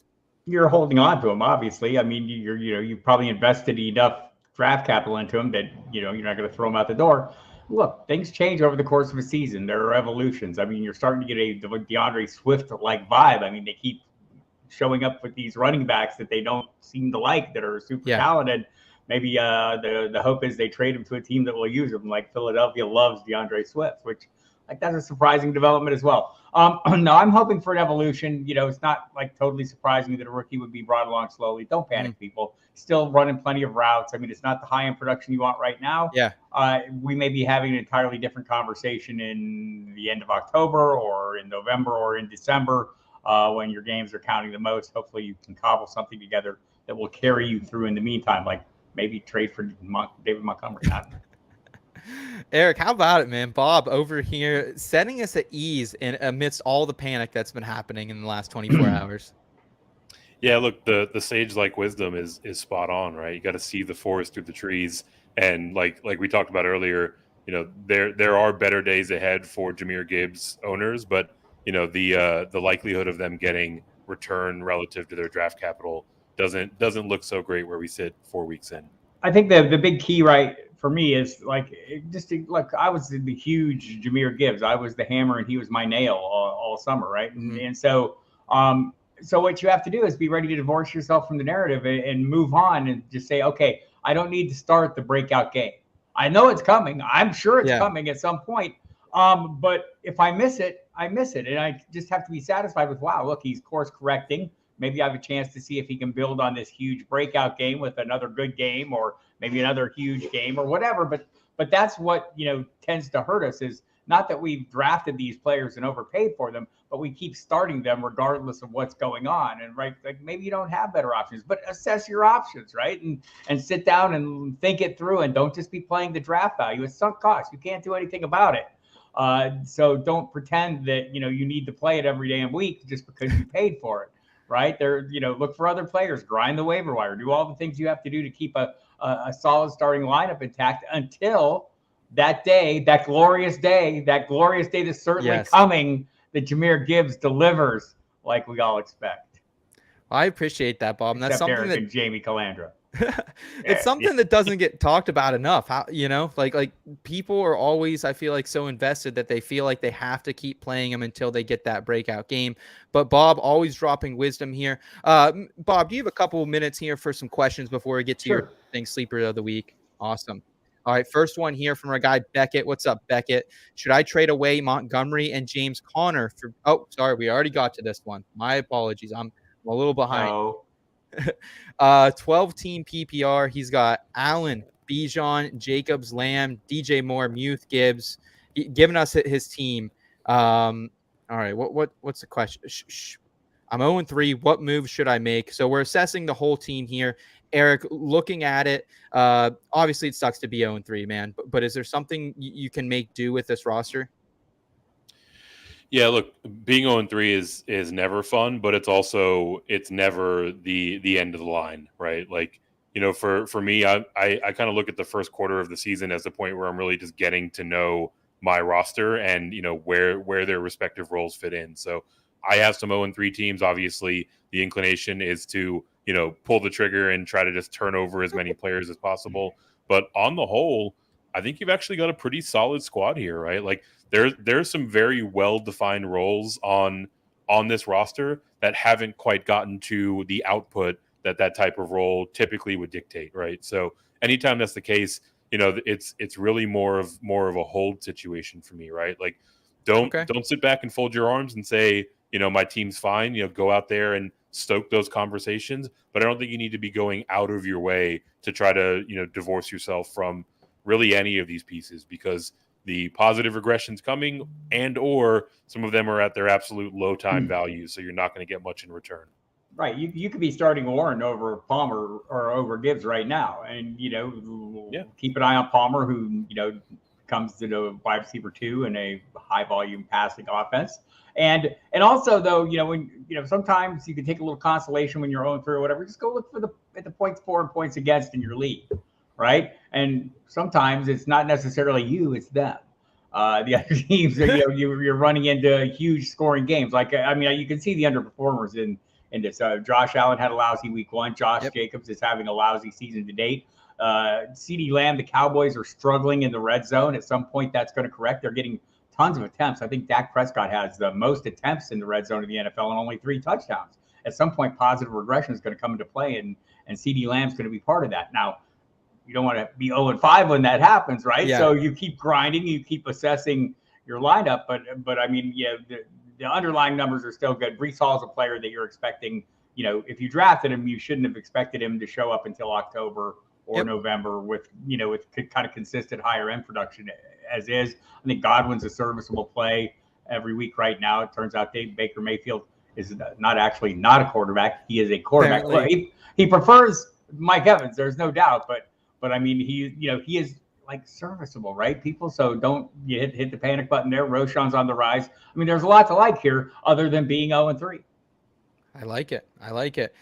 You're holding on to him, obviously. I mean, you've probably invested enough draft capital into him that you're not going to throw him out the door. Look, things change over the course of a season. There are evolutions. I mean, you're starting to get a DeAndre Swift-like vibe. I mean, they keep showing up with these running backs that they don't seem to like, that are super talented. Maybe the hope is they trade him to a team that will use him, like Philadelphia loves DeAndre Swift, which that's a surprising development as well. No, I'm hoping for an evolution. It's not like totally surprising that a rookie would be brought along slowly. Don't panic, people. Still running plenty of routes. I mean, it's not the high-end production you want right now. Yeah. We may be having an entirely different conversation in the end of October or in November or in December when your games are counting the most. Hopefully you can cobble something together that will carry you through in the meantime, like maybe trade for David Montgomery. Eric, how about it, man? Bob over here setting us at ease amidst all the panic that's been happening in the last 24 hours. Yeah, look, the sage-like wisdom is spot on, right? You got to see the forest through the trees, and like we talked about earlier, there are better days ahead for Jahmyr Gibbs owners, but the likelihood of them getting return relative to their draft capital doesn't look so great where we sit 4 weeks in. I think the big key, right, for me is I was the huge Jahmyr Gibbs. I was the hammer and he was my nail all summer, right? Mm-hmm. And so what you have to do is be ready to divorce yourself from the narrative and move on and just say, okay, I don't need to start the breakout game. I know it's coming. I'm sure it's coming at some point. But if I miss it, I miss it. And I just have to be satisfied with, wow, look, he's course correcting. Maybe I have a chance to see if he can build on this huge breakout game with another good game or maybe another huge game or whatever. But that's what, tends to hurt us, is not that we've drafted these players and overpaid for them, but we keep starting them regardless of what's going on. And maybe you don't have better options, but assess your options, right? And sit down and think it through, and don't just be playing the draft value. It's sunk cost. You can't do anything about it. So don't pretend that, you need to play it every damn week just because you paid for it. Right there, look for other players, grind the waiver wire, do all the things you have to do to keep a solid starting lineup intact until that day, that glorious day that's certainly coming, that Jahmyr Gibbs delivers like we all expect. I appreciate that, Bob. And that's something Eric that and Jamie Calandra. It's something that doesn't get talked about enough. How, like people are always, I feel like, so invested that they feel like they have to keep playing him until they get that breakout game. But Bob always dropping wisdom here. Bob, do you have a couple of minutes here for some questions before we get to your sleeper of the week? Awesome. All right, first one here from our guy Beckett. What's up, Beckett? Should I trade away Montgomery and James Conner for? Oh, sorry, we already got to this one. My apologies. I'm a little behind. No. 12-team PPR. He's got Allen, Bijan, Jacobs, Lamb, DJ Moore, Muth, Gibbs, giving us his team. All right, what's the question? I'm 0-3. What moves should I make? So we're assessing the whole team here. Eric, looking at it, obviously it sucks to be 0-3, man. But is there something you can make do with this roster? Yeah, look, being 0-3 is never fun, but it's never the end of the line, right? Like, for me, I kind of look at the first quarter of the season as the point where I'm really just getting to know my roster and, where their respective roles fit in. So I have some 0-3 teams. Obviously, the inclination is to, pull the trigger and try to just turn over as many players as possible. But on the whole, I think you've actually got a pretty solid squad here, right? Like, there's some very well-defined roles on this roster that haven't quite gotten to the output that type of role typically would dictate, right? So anytime that's the case, it's really more of a hold situation for me, right? Like, don't sit back and fold your arms and say, my team's fine. Go out there and stoke those conversations, but I don't think you need to be going out of your way to try to divorce yourself from really any of these pieces, because the positive regression's coming, and or some of them are at their absolute low time value, so you're not going to get much in return. Right. You could be starting Warren over Palmer or over Gibbs right now, and keep an eye on Palmer, who comes to the wide receiver 2 in a high volume passing offense. And also, though, when sometimes you can take a little consolation when you're 0-3 or whatever. Just go look at the points for and points against in your league, right? And sometimes it's not necessarily you, it's them. the other teams are, you're running into huge scoring games. Like, I mean, you can see the underperformers in this. Josh Allen had a lousy week 1. Josh Jacobs is having a lousy season to date. CeeDee Lamb, the Cowboys are struggling in the red zone. At some point, that's going to correct. They're getting tons of attempts. I think Dak Prescott has the most attempts in the red zone of the NFL and only 3 touchdowns. At some point, positive regression is going to come into play, and CeeDee Lamb's going to be part of that. Now, you don't want to be 0-5 when that happens, right? Yeah. So you keep grinding, you keep assessing your lineup. But I mean, the underlying numbers are still good. Breece Hall is a player that you're expecting. If you drafted him, you shouldn't have expected him to show up until October or November with kind of consistent higher end production as is. I think Godwin's a serviceable play every week right now. It turns out Baker Mayfield is not a quarterback. He is a quarterback. He prefers Mike Evans. There's no doubt, but I mean, he is like serviceable, right, people? So don't hit the panic button there. Roshan's on the rise. I mean, there's a lot to like here other than being 0-3. I like it.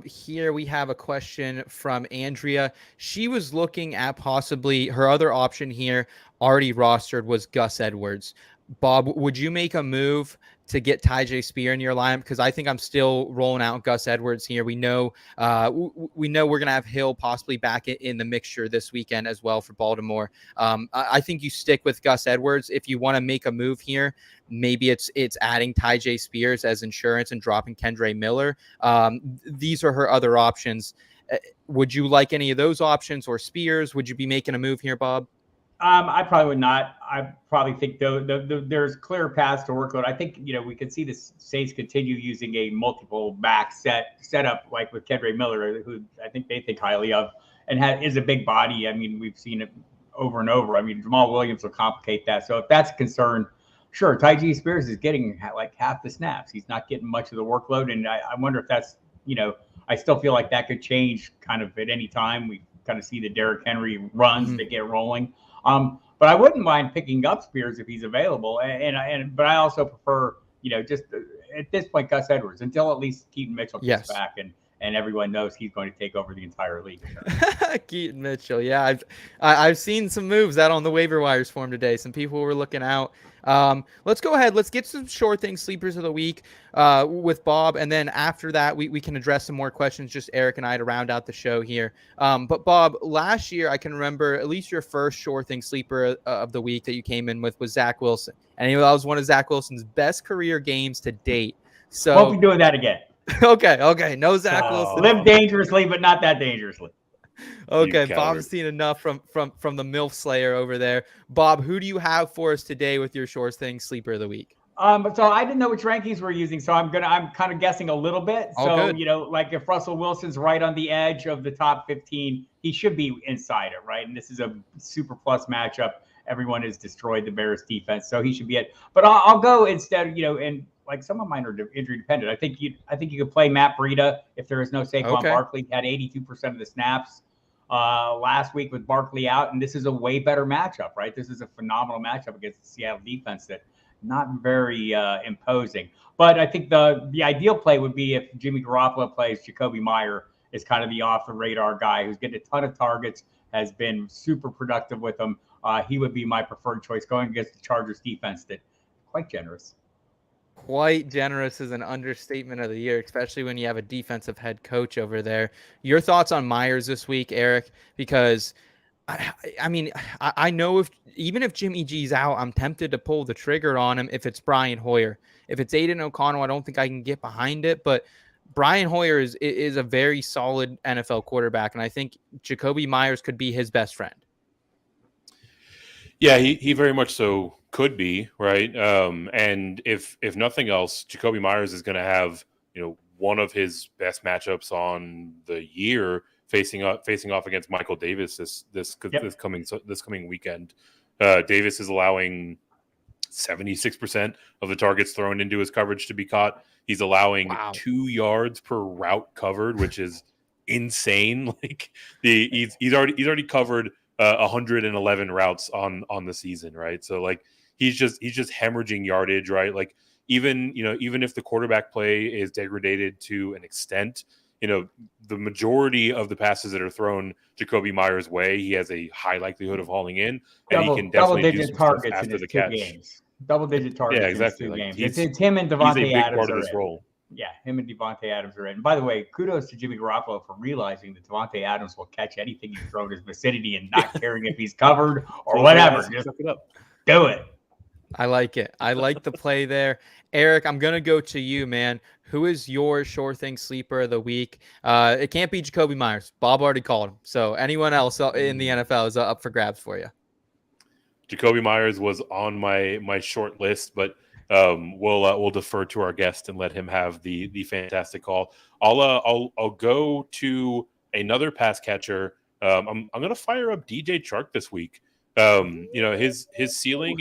Here we have a question from Andrea. She was looking at possibly her other option here already rostered was Gus Edwards. Bob, would you make a move to get Tyjae Spear in your lineup? Because I think I'm still rolling out Gus Edwards here. We know we're going to have Hill possibly back in the mixture this weekend as well for Baltimore. I think you stick with Gus Edwards. If you want to make a move here, maybe it's adding Tyjae Spears as insurance and dropping Kendre Miller. These are her other options. Would you like any of those options or Spears? Would you be making a move here, Bob? I probably would not. I probably think there's clear paths to workload. I think we could see the Saints continue using a multiple back setup like with Kendre Miller, who I think they think highly of, and is a big body. I mean, we've seen it over and over. I mean, Jamal Williams will complicate that. So if that's a concern, sure, Tyjae Spears is getting like half the snaps. He's not getting much of the workload, and I wonder if that's I still feel like that could change kind of at any time. We kind of see the Derrick Henry runs that get rolling. But I wouldn't mind picking up Spears if he's available. But I also prefer, just at this point, Gus Edwards until at least Keaton Mitchell gets back and everyone knows he's going to take over the entire league. Keaton Mitchell. Yeah. I've seen some moves out on the waiver wires for him today. Some people were looking out. Let's go ahead. Let's get some short things, sleepers of the week, with Bob. And then after that, we can address some more questions, just Eric and I, to round out the show here. But Bob, last year, I can remember at least your first short thing sleeper of the week that you came in with was Zach Wilson. And that was one of Zach Wilson's best career games to date. So won't be doing that again. Okay. No Zach Wilson. Live dangerously, but not that dangerously. Okay, Bob's seen enough from the MILF Slayer over there. Bob, who do you have for us today with your short thing sleeper of the week? So I didn't know which rankings we're using, so I'm kind of guessing a little bit. So like if Russell Wilson's right on the edge of the top 15, he should be inside it, right? And this is a super plus matchup. Everyone has destroyed the Bears defense, so he should be it. But I'll go instead, and like some of mine are injury dependent. I think you could play Matt Breida if there is no Saquon Barkley. Had 82% of the snaps last week with Barkley out, and this is a way better matchup, right? This is a phenomenal matchup against the Seattle defense that not very imposing. But I think the ideal play would be if Jimmy Garoppolo plays. Jakobi Meyers is kind of the off the radar guy who's getting a ton of targets, has been super productive with them. He would be my preferred choice going against the Chargers defense that quite generous. Quite generous is an understatement of the year, especially when you have a defensive head coach over there. Your thoughts on Myers this week, Eric? Because I mean, I know even if Jimmy G's out, I'm tempted to pull the trigger on him if it's Brian Hoyer. If it's Aiden O'Connell, I don't think I can get behind it. But Brian Hoyer is a very solid NFL quarterback, and I think Jakobi Meyers could be his best friend. Yeah, he very much so could be, right? And if nothing else, Jakobi Meyers is going to have one of his best matchups on the year facing off against Michael Davis this coming weekend. Davis is allowing 76% of the targets thrown into his coverage to be caught. He's allowing 2 yards per route covered, which is insane. Like he's already covered 111 routes on the season, right? So like he's just hemorrhaging yardage, right? Like even if the quarterback play is degraded to an extent, the majority of the passes that are thrown Jakobi Meyers' way, he has a high likelihood of hauling in, and he can definitely do some stuff targets in after his the 2 catch. games. Double-digit targets Yeah, in his exactly. 2 Like games. It's him and he's Devontae a big Adams part of are this in. role. Yeah, him and Devontae Adams are in. By the way, kudos to Jimmy Garoppolo for realizing that Devontae Adams will catch anything you throw in his vicinity and not caring if he's covered or whatever. Just Suck it up. do it. I like it. I like the play there. Eric, I'm going to go to you, man. Who is your sure thing sleeper of the week? It can't be Jakobi Meyers. Bob already called him. So anyone else in the NFL is up for grabs for you. Jakobi Meyers was on my short list, but we'll defer to our guest and let him have the fantastic call. I'll go to another pass catcher. I'm going to fire up DJ Chark this week. His ceiling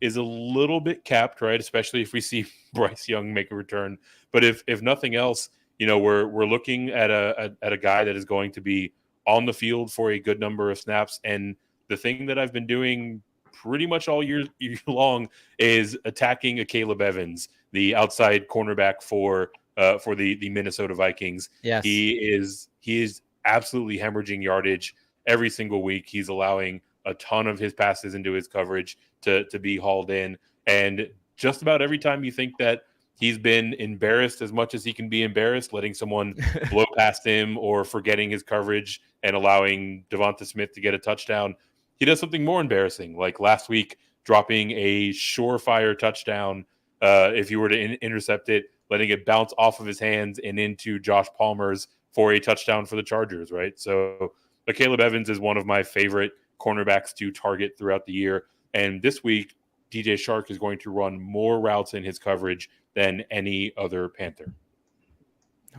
is a little bit capped, right? Especially if we see Bryce Young make a return. But if nothing else, we're looking at a guy that is going to be on the field for a good number of snaps. And the thing that I've been doing pretty much all year long is attacking a Caleb Evans, the outside cornerback for the Minnesota Vikings. Yes. He is absolutely hemorrhaging yardage every single week. He's allowing a ton of his passes into his coverage to be hauled in. And just about every time you think that he's been embarrassed as much as he can be embarrassed, letting someone blow past him or forgetting his coverage and allowing Devonta Smith to get a touchdown, he does something more embarrassing. Like last week, dropping a surefire touchdown. If you were to intercept it, letting it bounce off of his hands and into Josh Palmer's for a touchdown for the Chargers, right? So Caleb Evans is one of my favorite cornerbacks to target throughout the year. And this week, DJ Chark is going to run more routes in his coverage than any other Panther.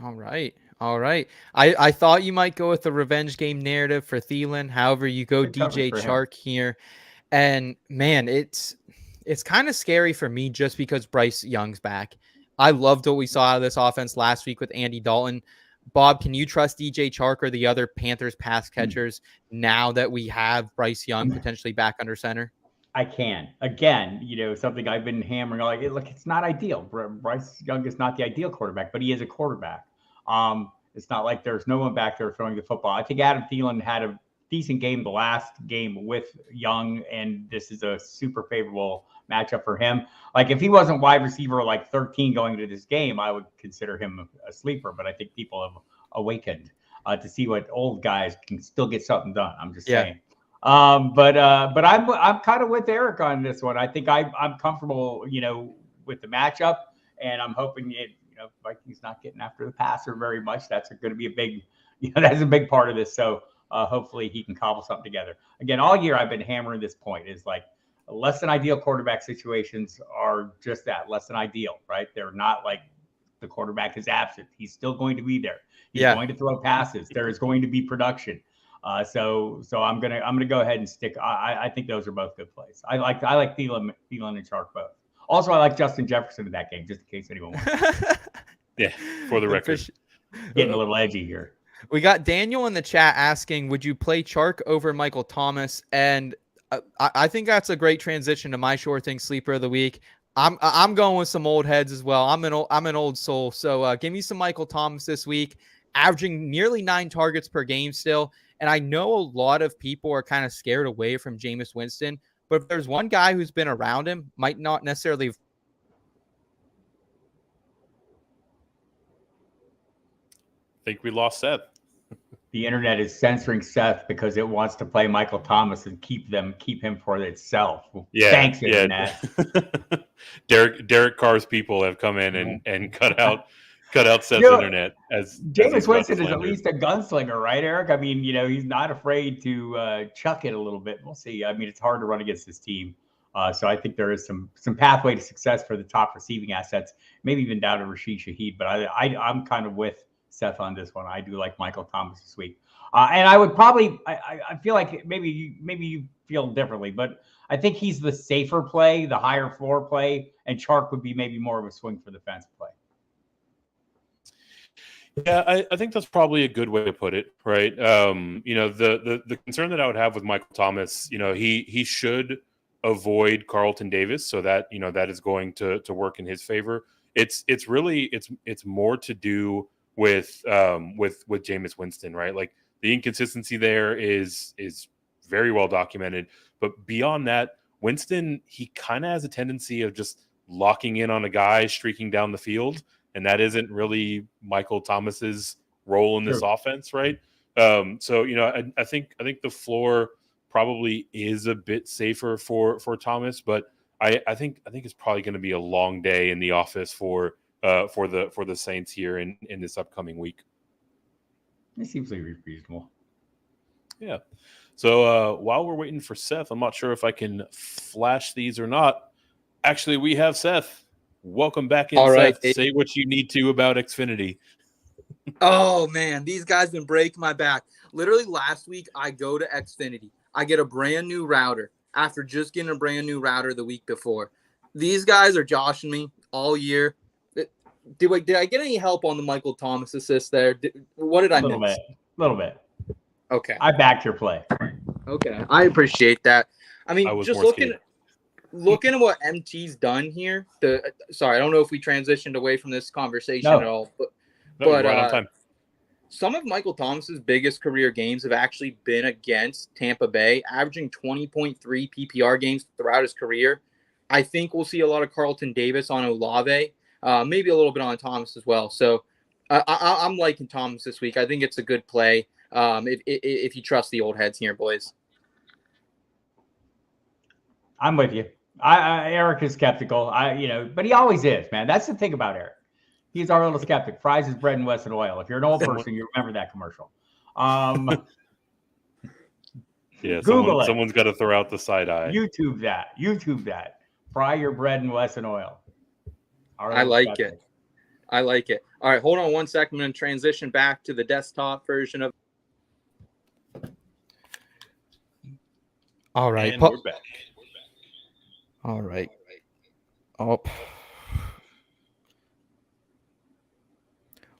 All right. I thought you might go with the revenge game narrative for Thielen. However, you go DJ Chark here. And man, it's kind of scary for me just because Bryce Young's back. I loved what we saw out of this offense last week with Andy Dalton. Bob, can you trust DJ Chark or the other Panthers pass catchers now that we have Bryce Young potentially back under center? I can. Again, something I've been hammering. Look, it's not ideal. Bryce Young is not the ideal quarterback, but he is a quarterback. It's not like there's no one back there throwing the football. I think Adam Thielen had a decent game the last game with Young, and this is a super favorable matchup for him. Like if he wasn't wide receiver 13 going into this game, I would consider him a sleeper. But I think people have awakened to see what old guys can still get something done. I'm just saying. But I'm kind of with Eric on this one. I think I'm comfortable, with the matchup, and I'm hoping Vikings not getting after the passer very much. That's going to be a big, that's a big part of this. So hopefully he can cobble something together. Again, all year I've been hammering this point is less than ideal quarterback situations are just that, less than ideal, right? They're not like the quarterback is absent. He's still going to be there. He's going to throw passes. There is going to be production. So I'm gonna go ahead and stick. I think those are both good plays. I like Thielen and Chark both. Also, I like Justin Jefferson in that game, just in case anyone wants. Yeah, for the record, getting a little edgy here. We got Daniel in the chat asking, "Would you play Chark over Michael Thomas?" And I think that's a great transition to my sure thing sleeper of the week. I'm going with some old heads as well. I'm an old soul. So give me some Michael Thomas this week, averaging nearly 9 targets per game still. And I know a lot of people are kind of scared away from Jameis Winston, but if there's one guy who's been around him, might not necessarily. I think we lost Seth. The internet is censoring Seth because it wants to play Michael Thomas and keep him for itself. Yeah, thanks, internet. Derek Carr's people have come in and cut out Seth's internet as Jameis Winston is at least a gunslinger, right, Eric? I mean, he's not afraid to chuck it a little bit. We'll see. I mean, it's hard to run against this team. So I think there is some pathway to success for the top receiving assets, maybe even down to Rashid Shaheed. But I'm kind of with Seth on this one. I do like Michael Thomas this week. And I would probably I feel like maybe you feel differently, but I think he's the safer play, the higher floor play, and Chark would be maybe more of a swing for the fence play. Yeah, I think that's probably a good way to put it, right? The concern that I would have with Michael Thomas, he should avoid Carlton Davis, so that that is going to work in his favor. It's more to do with Jameis Winston, right? Like the inconsistency there is very well documented. But beyond that, Winston, he kind of has a tendency of just locking in on a guy streaking down the field, and that isn't really Michael Thomas's role in this offense, right? So I think the floor probably is a bit safer for Thomas, but I think it's probably going to be a long day in the office for the Saints here in this upcoming week. It seems like reasonable. Yeah. So while we're waiting for Seth, I'm not sure if I can flash these or not. Actually, we have Seth. Welcome back in, All right. Seth. Say what you need to about Xfinity. Oh, man, these guys been breaking my back. Literally last week, I go to Xfinity. I get a brand new router after just getting a brand new router the week before. These guys are joshing me all year. Did I get any help on the Michael Thomas assist there? What did I miss? A little bit. Okay. I backed your play. Okay. I appreciate that. I mean, just looking at what MT's done here. Sorry, I don't know if we transitioned away from this conversation at all, but right on time. Some of Michael Thomas's biggest career games have actually been against Tampa Bay, averaging 20.3 PPR games throughout his career. I think we'll see a lot of Carlton Davis on Olave, maybe a little bit on Thomas as well. So I'm liking Thomas this week. I think it's a good play if you trust the old heads here, boys. I'm with you. Eric is skeptical. But he always is, man. That's the thing about Eric. He's our little skeptic. Fries is bread and West and oil. If you're an old person, you remember that commercial. Yeah, Google someone's got to throw out the side eye. YouTube that. Fry your bread and West and oil. I like it. All right, hold on one second. I'm going to transition back to the desktop version of. All right. And we're back. All right. Oh.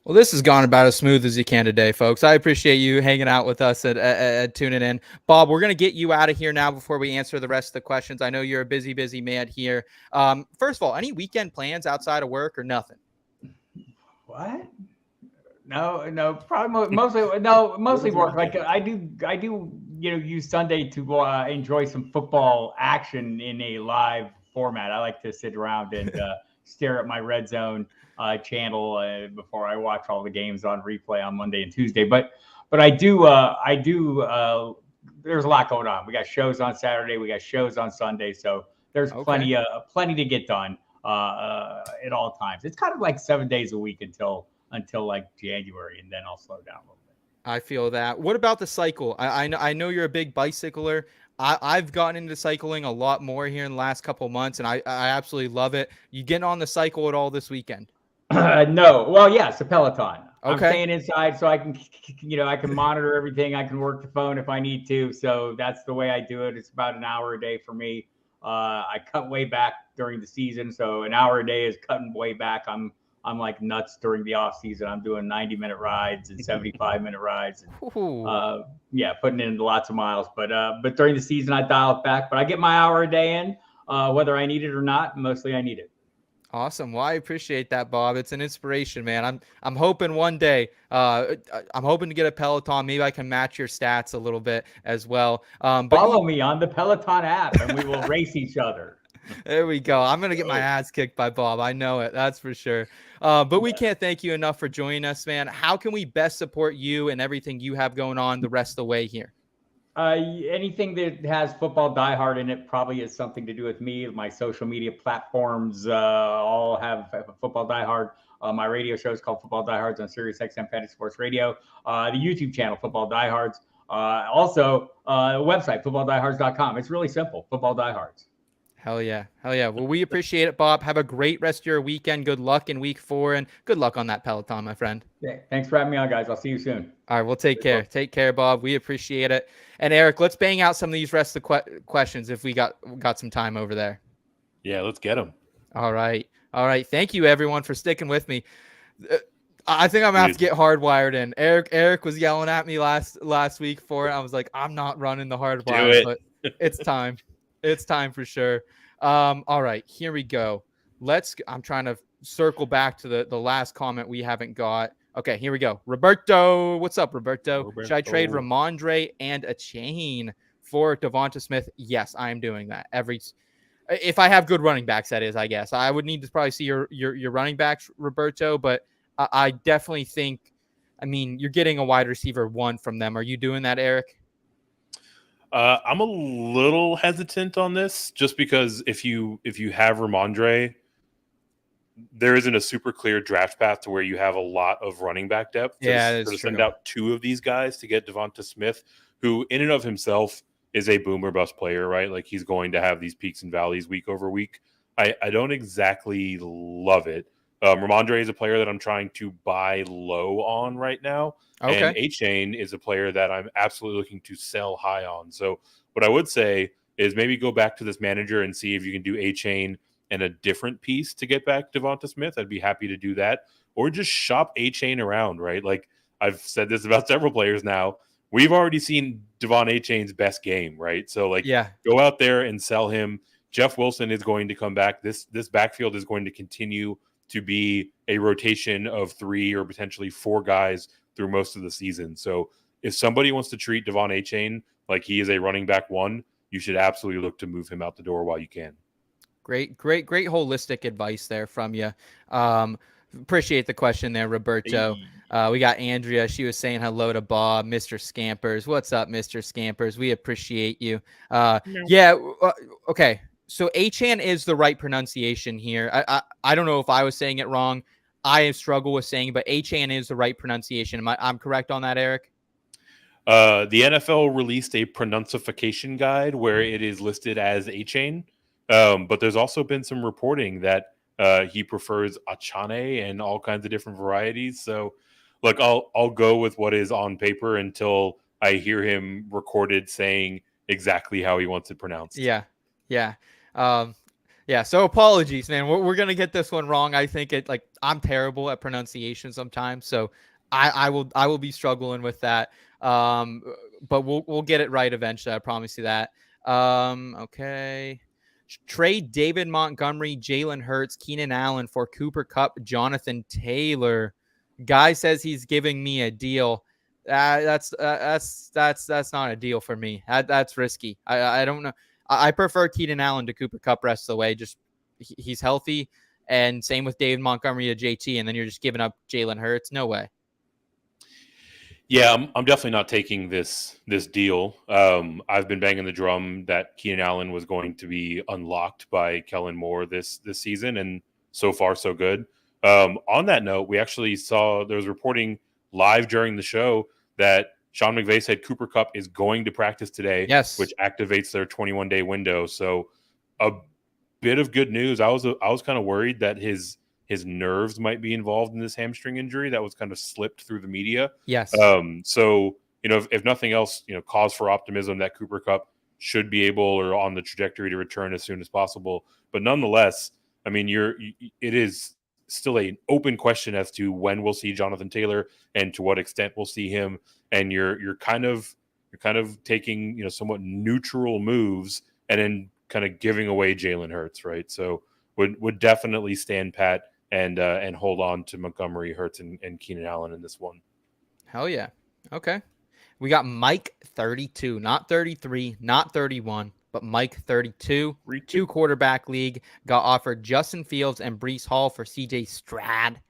Well, this has gone about as smooth as you can today, folks. I appreciate you hanging out with us and tuning in. Bob, we're going to get you out of here now before we answer the rest of the questions. I know you're a busy man here. First of all, any weekend plans outside of work or nothing? What? No, probably mostly work. Like I do, use Sunday to enjoy some football action in a live format. I like to sit around and stare at my Red Zone channel before I watch all the games on replay on Monday and Tuesday. But I do. There's a lot going on. We got shows on Saturday. We got shows on Sunday. So there's plenty to get done at all times. It's kind of like 7 days a week until like January, and then I'll slow down a little bit. I feel that. What about the cycle? I know you're a big bicycler. I've gotten into cycling a lot more here in the last couple of months, and I absolutely love it. You getting on the cycle at all this weekend? No. Well, yes, a Peloton. Okay. I'm staying inside so I can, I can monitor everything. I can work the phone if I need to. So that's the way I do it. It's about an hour a day for me. I cut way back during the season. So an hour a day is cutting way back. I'm like nuts during the off season. I'm doing 90-minute rides and 75-minute rides. And, putting in lots of miles. But during the season, I dial it back. But I get my hour a day in, whether I need it or not. Mostly I need it. Awesome. Well, I appreciate that, Bob. It's an inspiration, man. I'm hoping one day, I'm hoping to get a Peloton. Maybe I can match your stats a little bit as well. Follow me on the Peloton app and we will race each other. There we go. I'm going to get my ass kicked by Bob. I know it. That's for sure. But we can't thank you enough for joining us, man. How can we best support you and everything you have going on the rest of the way here? Anything that has Football Die Hard in it probably has something to do with me. My social media platforms all have Football Die Hard. My radio show is called Football Die Hards on Sirius XM Fantasy Sports Radio. The YouTube channel, Football Die Hards. Also, the website, footballdiehards.com. It's really simple, Football Die Hards. Hell yeah. Well, we appreciate it, Bob. Have a great rest of your weekend. Good luck in week 4, and good luck on that Peloton, my friend. Yeah, thanks for having me on, guys. I'll see you soon. All right, we'll take care. Take care, Bob. We appreciate it. And Eric, let's bang out some of these rest of the questions if we got some time over there. Yeah, let's get them. All right. Thank you, everyone, for sticking with me. I think I'm going to have to get hardwired in. Eric was yelling at me last week for it. I was like, I'm not running the hardwire, but it's time. It's time for sure. All right, here we go. I'm trying to circle back to the last comment we haven't got. Okay, here we go. Roberto, what's up, Roberto? Should I trade Roberto. Ramondre and a chain for Devonta Smith? Yes, I am doing that. If I have good running backs, that is, I guess. I would need to probably see your running backs, Roberto, but I definitely think, I mean, you're getting a wide receiver 1 from them. Are you doing that, Eric? I'm a little hesitant on this just because if you have Ramondre, there isn't a super clear draft path to where you have a lot of running back depth. Yeah, that's to true. send out 2 of these guys to get Devonta Smith, who in and of himself is a boomer bust player, right? Like he's going to have these peaks and valleys week over week. I don't exactly love it. Ramondre is a player that I'm trying to buy low on right now. Okay. And A-Chain is a player that I'm absolutely looking to sell high on. So what I would say is maybe go back to this manager and see if you can do A-Chain and a different piece to get back Devonta Smith. I'd be happy to do that. Or just shop A-Chain around, right? Like I've said this about several players now. We've already seen Devon A-Chain's best game, right? So like go out there and sell him. Jeff Wilson is going to come back. This backfield is going to continue to be a rotation of 3 or potentially 4 guys through most of the season. So if somebody wants to treat Devon A-Chain like he is a running back 1, you should absolutely look to move him out the door while you can. Great holistic advice there from you. Appreciate the question there, Roberto. We got Andrea. She was saying hello to Bob, Mr. Scampers. What's up, Mr. Scampers? We appreciate you. Okay. So A-Chan is the right pronunciation here. I don't know if I was saying it wrong. I struggle with saying, but A-Chan is the right pronunciation. I'm correct on that, Eric? The NFL released a pronunciation guide where it is listed as A-Chain. But there's also been some reporting that he prefers Achane and all kinds of different varieties. So, look, I'll go with what is on paper until I hear him recorded saying exactly how he wants it pronounced. Yeah. So apologies, man. We're gonna get this one wrong. I think I'm terrible at pronunciation sometimes, so I will be struggling with that. But we'll get it right eventually. I promise you that. Okay. Trade David Montgomery, Jalen Hurts, Keenan Allen for Cooper Kupp, Jonathan Taylor. Guy says he's giving me a deal. That's not a deal for me. That's risky. I don't know. I prefer Keenan Allen to Cooper Kupp rest of the way. Just he's healthy, and same with David Montgomery to JT, and then you're just giving up Jalen Hurts. No way. Yeah, I'm definitely not taking this deal. I've been banging the drum that Keenan Allen was going to be unlocked by Kellen Moore this season, and so far so good. On that note, we actually saw there was reporting live during the show that Sean McVay said Cooper Kupp is going to practice today, which activates their 21-day window. So a bit of good news. I was kind of worried that his nerves might be involved in this hamstring injury that was kind of slipped through the media. Yes. So, if nothing else, cause for optimism that Cooper Kupp should be able or on the trajectory to return as soon as possible. But nonetheless, I mean, it is still an open question as to when we'll see Jonathan Taylor and to what extent we'll see him. And you're kind of taking, somewhat neutral moves and then kind of giving away Jalen Hurts, right? So would definitely stand pat and hold on to Montgomery, Hurts, and Keenan Allen in this one. Hell yeah. Okay. We got Mike 32, not 33, not 31, but Mike 32. 2-quarterback league. Got offered Justin Fields and Breece Hall for CJ Stroud.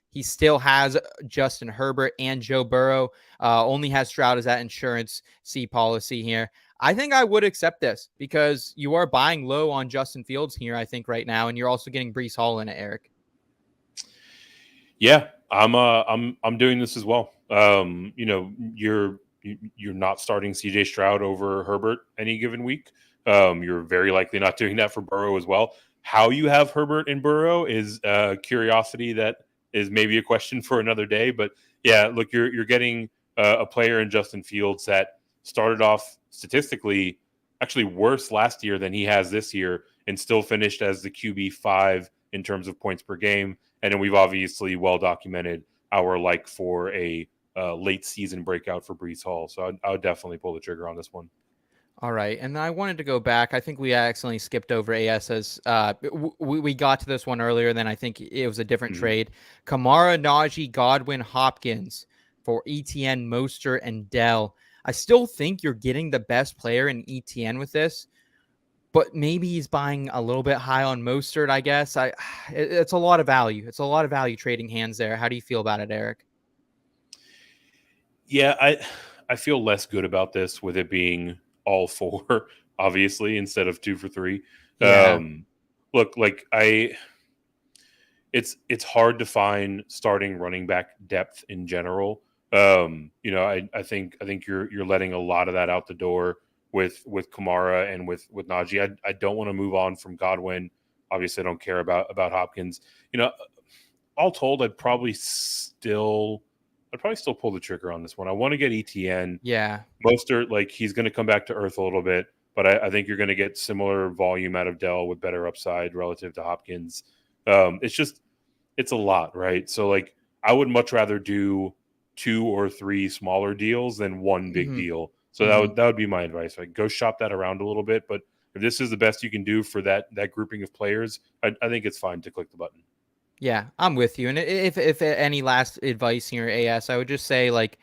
He still has Justin Herbert and Joe Burrow. Only has Stroud as that insurance C policy here. I think I would accept this because you are buying low on Justin Fields here, I think, right now, and you're also getting Breece Hall in it, Eric. Yeah, I'm doing this as well. You're not starting CJ Stroud over Herbert any given week. You're very likely not doing that for Burrow as well. How you have Herbert and Burrow is a curiosity that is maybe a question for another day. But yeah, look, you're getting a player in Justin Fields that started off statistically actually worse last year than he has this year and still finished as the QB5 in terms of points per game. And then we've obviously well documented our like for a late season breakout for Breece Hall. So I would definitely pull the trigger on this one. All right, and I wanted to go back. I think we accidentally skipped over AS's. We got to this one earlier, then I think it was a different trade. Kamara, Najee, Godwin, Hopkins for ETN, Mostert, and Dell. I still think you're getting the best player in ETN with this, but maybe he's buying a little bit high on Mostert, I guess. It's a lot of value. It's a lot of value trading hands there. How do you feel about it, Eric? Yeah, I feel less good about this with it being all 4, obviously, instead of 2 for 3. Yeah. Look, like it's hard to find starting running back depth in general. I think you're letting a lot of that out the door with Kamara and with Najee. I don't want to move on from Godwin. Obviously, I don't care about Hopkins. All told, I'd probably still pull the trigger on this one. I want to get ETN. Yeah. Mostert, like, he's going to come back to earth a little bit, but I think you're going to get similar volume out of Dell with better upside relative to Hopkins. It's a lot, right? So, like, I would much rather do 2 or 3 smaller deals than one big deal. So that would be my advice. Like, go shop that around a little bit. But if this is the best you can do for that grouping of players, I think it's fine to click the button. Yeah, I'm with you. And if any last advice here, AS, I would just say, like,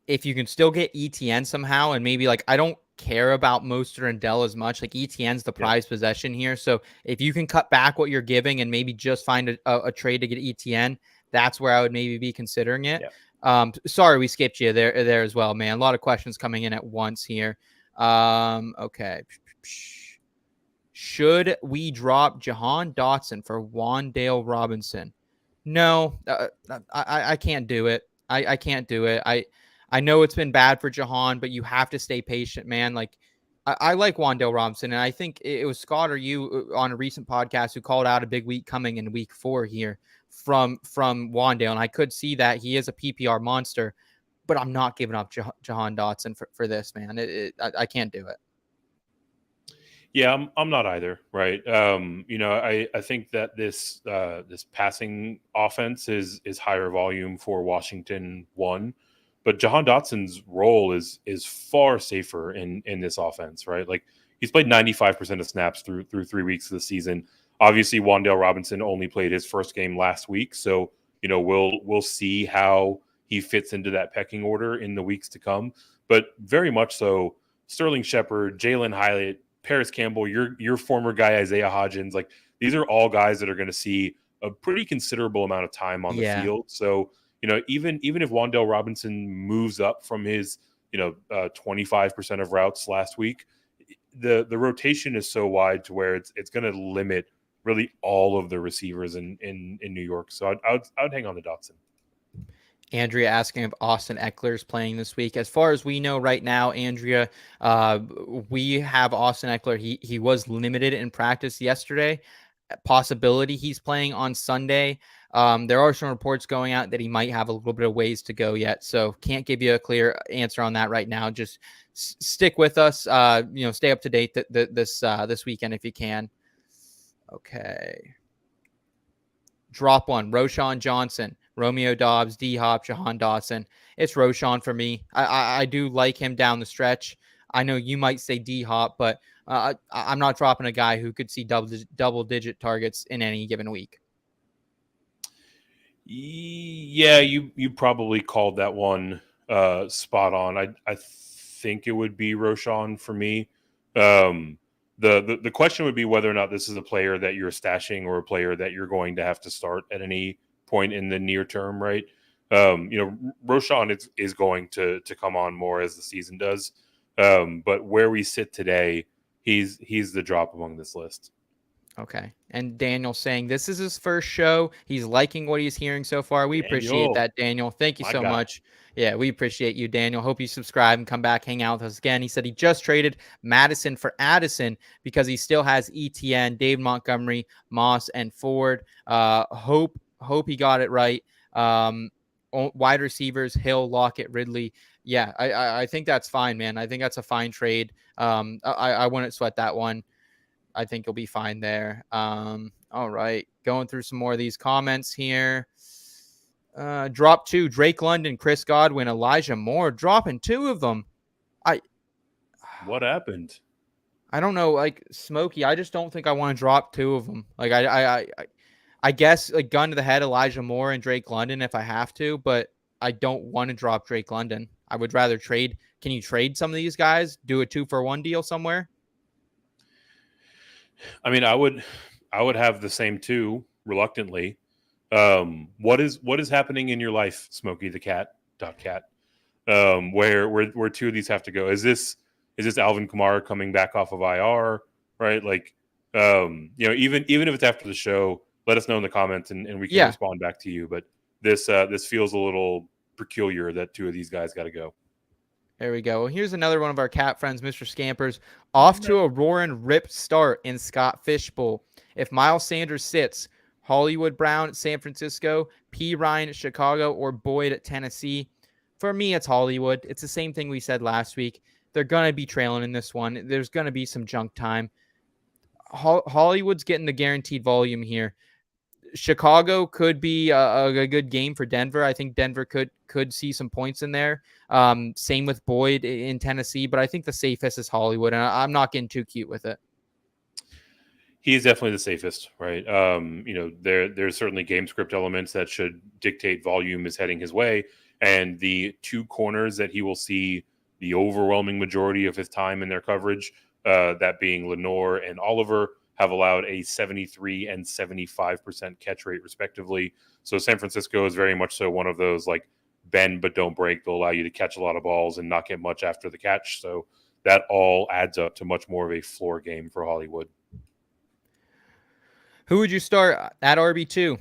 if you can still get ETN somehow, and maybe, like, I don't care about Mostert and Dell as much. Like, ETN's the prize possession here. So if you can cut back what you're giving and maybe just find a trade to get ETN, that's where I would maybe be considering it. Yeah. Sorry, we skipped you there as well, man. A lot of questions coming in at once here. Okay. Should we drop Jahan Dotson for Wan'Dale Robinson? No, I can't do it. I can't do it. I know it's been bad for Jahan, but you have to stay patient, man. Like, I like Wan'Dale Robinson, and I think it was Scott or you on a recent podcast who called out a big week coming in week 4 here from Wan'Dale, and I could see that he is a PPR monster, but I'm not giving up Jahan Dotson for this, man. I can't do it. Yeah, I'm not either, right? I think that this passing offense is higher volume for Washington 1, but Jahan Dotson's role is far safer in this offense, right? Like, he's played 95% of snaps through 3 weeks of the season. Obviously, Wan'Dale Robinson only played his first game last week, so we'll see how he fits into that pecking order in the weeks to come. But very much so, Sterling Shepard, Jalen Hyatt, Paris Campbell, your former guy Isaiah Hodgins, like, these are all guys that are going to see a pretty considerable amount of time on the field. So, even if Wan'Dale Robinson moves up from his 25% of routes last week, the rotation is so wide to where it's going to limit really all of the receivers in New York. So I would hang on to Dotson. Andrea asking if Austin Eckler is playing this week. As far as we know right now, Andrea, we have Austin Eckler. He was limited in practice yesterday. Possibility he's playing on Sunday. There are some reports going out that he might have a little bit of ways to go yet. So can't give you a clear answer on that right now. Just stick with us. Stay up to date this weekend if you can. Okay. Drop one. Roschon Johnson, Romeo Doubs, D-Hop, Jahan Dotson. It's Roschon for me. I do like him down the stretch. I know you might say D-Hop, but I'm not dropping a guy who could see double-digit targets in any given week. Yeah, you probably called that one spot on. I think it would be Roschon for me. The question would be whether or not this is a player that you're stashing or a player that you're going to have to start at any point in the near term, right? Roschon is going to come on more as the season does. But where we sit today, he's the drop among this list. Okay. And Daniel saying this is his first show. He's liking what he's hearing so far. We appreciate that, Daniel. Thank you so much. Yeah, we appreciate you, Daniel. Hope you subscribe and come back, hang out with us again. He said he just traded Madison for Addison because he still has ETN, Dave Montgomery, Moss, and Ford. Hope he got it right. Wide receivers, Hill, Lockett, Ridley. Yeah, I think that's fine, man. I think that's a fine trade. I wouldn't sweat that one. I think you'll be fine there. All right. Going through some more of these comments here. Drop 2, Drake London, Chris Godwin, Elijah Moore, dropping 2 of them. What happened? I don't know, like Smokey. I just don't think I want to drop two of them. Like I guess like gun to the head, Elijah Moore and Drake London if I have to, but I don't want to drop Drake London. I would rather trade. Can you trade some of these guys? Do a 2-for-1 deal somewhere? I mean, I would have the same two reluctantly. What is happening in your life, Smokey the cat? Where two of these have to go? Is this Alvin Kamara coming back off of IR? Right, like even if it's after the show, let us know in the comments and we can respond back to you. But this feels a little peculiar that two of these guys got to go. There we go. Well, here's another one of our cat friends, Mr. Scampers. Off to a roaring rip start in Scott Fishbowl. If Miles Sanders sits, Hollywood Brown at San Francisco, P. Ryan at Chicago, or Boyd at Tennessee. For me, it's Hollywood. It's the same thing we said last week. They're going to be trailing in this one. There's going to be some junk time. Hollywood's getting the guaranteed volume here. Chicago could be a good game for Denver. I think Denver could see some points in there. Same with Boyd in Tennessee, but I think the safest is Hollywood, and I'm not getting too cute with it. He is definitely the safest, right? There's certainly game script elements that should dictate volume is heading his way, and the two corners that he will see the overwhelming majority of his time in their coverage, that being Lenore and Oliver, have allowed a 73 and 75% catch rate respectively. So San Francisco is very much so one of those like bend but don't break. They'll allow you to catch a lot of balls and not get much after the catch. So that all adds up to much more of a floor game for Hollywood. Who would you start at RB2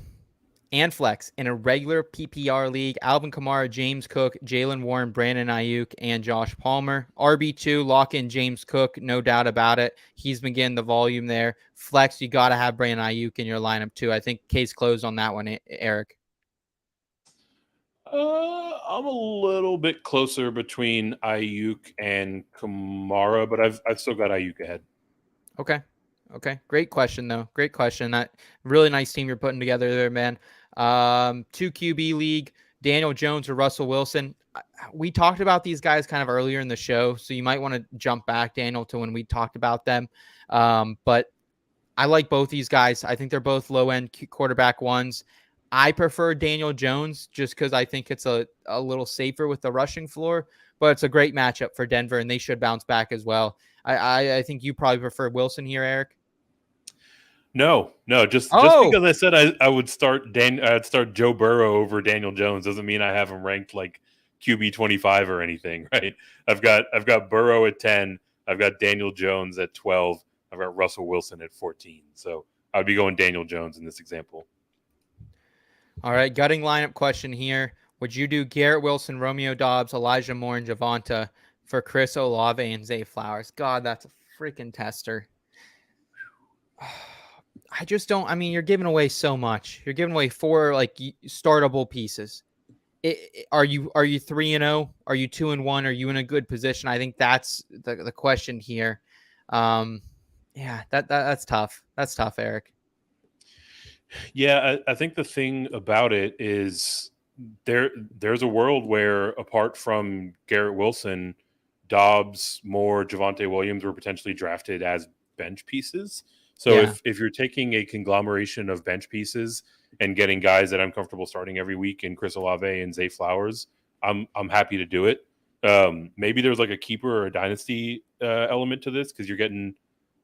and flex in a regular PPR league? Alvin Kamara, James Cook, Jaylen Warren, Brandon Ayuk, and Josh Palmer. RB2, lock in James Cook, no doubt about it. He's been getting the volume there. Flex, you got to have Brandon Ayuk in your lineup too. I think case closed on that one, Eric. I'm a little bit closer between Ayuk and Kamara, but I've still got Ayuk ahead. Okay. Great question, though. Great question. That really nice team you're putting together there, man. 2 QB league, Daniel Jones or Russell Wilson. We talked about these guys kind of earlier in the show, so you might want to jump back, Daniel, to when we talked about them. But I like both these guys. I think they're both low-end quarterback ones. I prefer Daniel Jones just because I think it's a little safer with the rushing floor, but it's a great matchup for Denver, and they should bounce back as well. I think you probably prefer Wilson here, Eric. No, just because I said I would start I'd start Joe Burrow over Daniel Jones doesn't mean I have him ranked like QB 25 or anything, right? I've got Burrow at 10, I've got Daniel Jones at 12, I've got Russell Wilson at 14. So I'd be going Daniel Jones in this example. All right, gutting lineup question here. Would you do Garrett Wilson, Romeo Doubs, Elijah Moore, and Javonte for Chris Olave and Zay Flowers? God, that's a freaking tester. I just don't. I mean, you're giving away so much. You're giving away 4 like startable pieces. Are you 3-0? Are you 2-1? Are you in a good position? I think that's the question here. Yeah, that's tough. That's tough, Eric. Yeah, I think the thing about it is there's a world where apart from Garrett Wilson, Dobbs, Moore, Javonte Williams were potentially drafted as bench pieces. So if you're taking a conglomeration of bench pieces and getting guys that I'm comfortable starting every week in Chris Olave and Zay Flowers, I'm happy to do it. Maybe there's like a keeper or a dynasty element to this because you're getting,